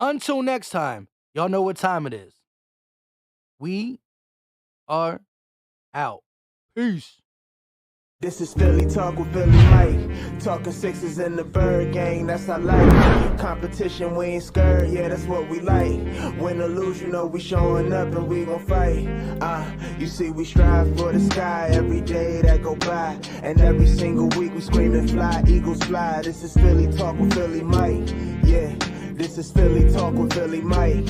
Until next time, y'all know what time it is. We are out. Peace. This is Philly Talk with Philly Mike. Talking sixes in the bird gang, that's our life. Competition, we ain't scared, yeah, that's what we like. Win or lose, you know we showing up and we gon' fight. You see we strive for the sky every day that go by. And every single week we screaming fly, eagles fly. This is Philly Talk with Philly Mike. Yeah, this is Philly Talk with Philly Mike.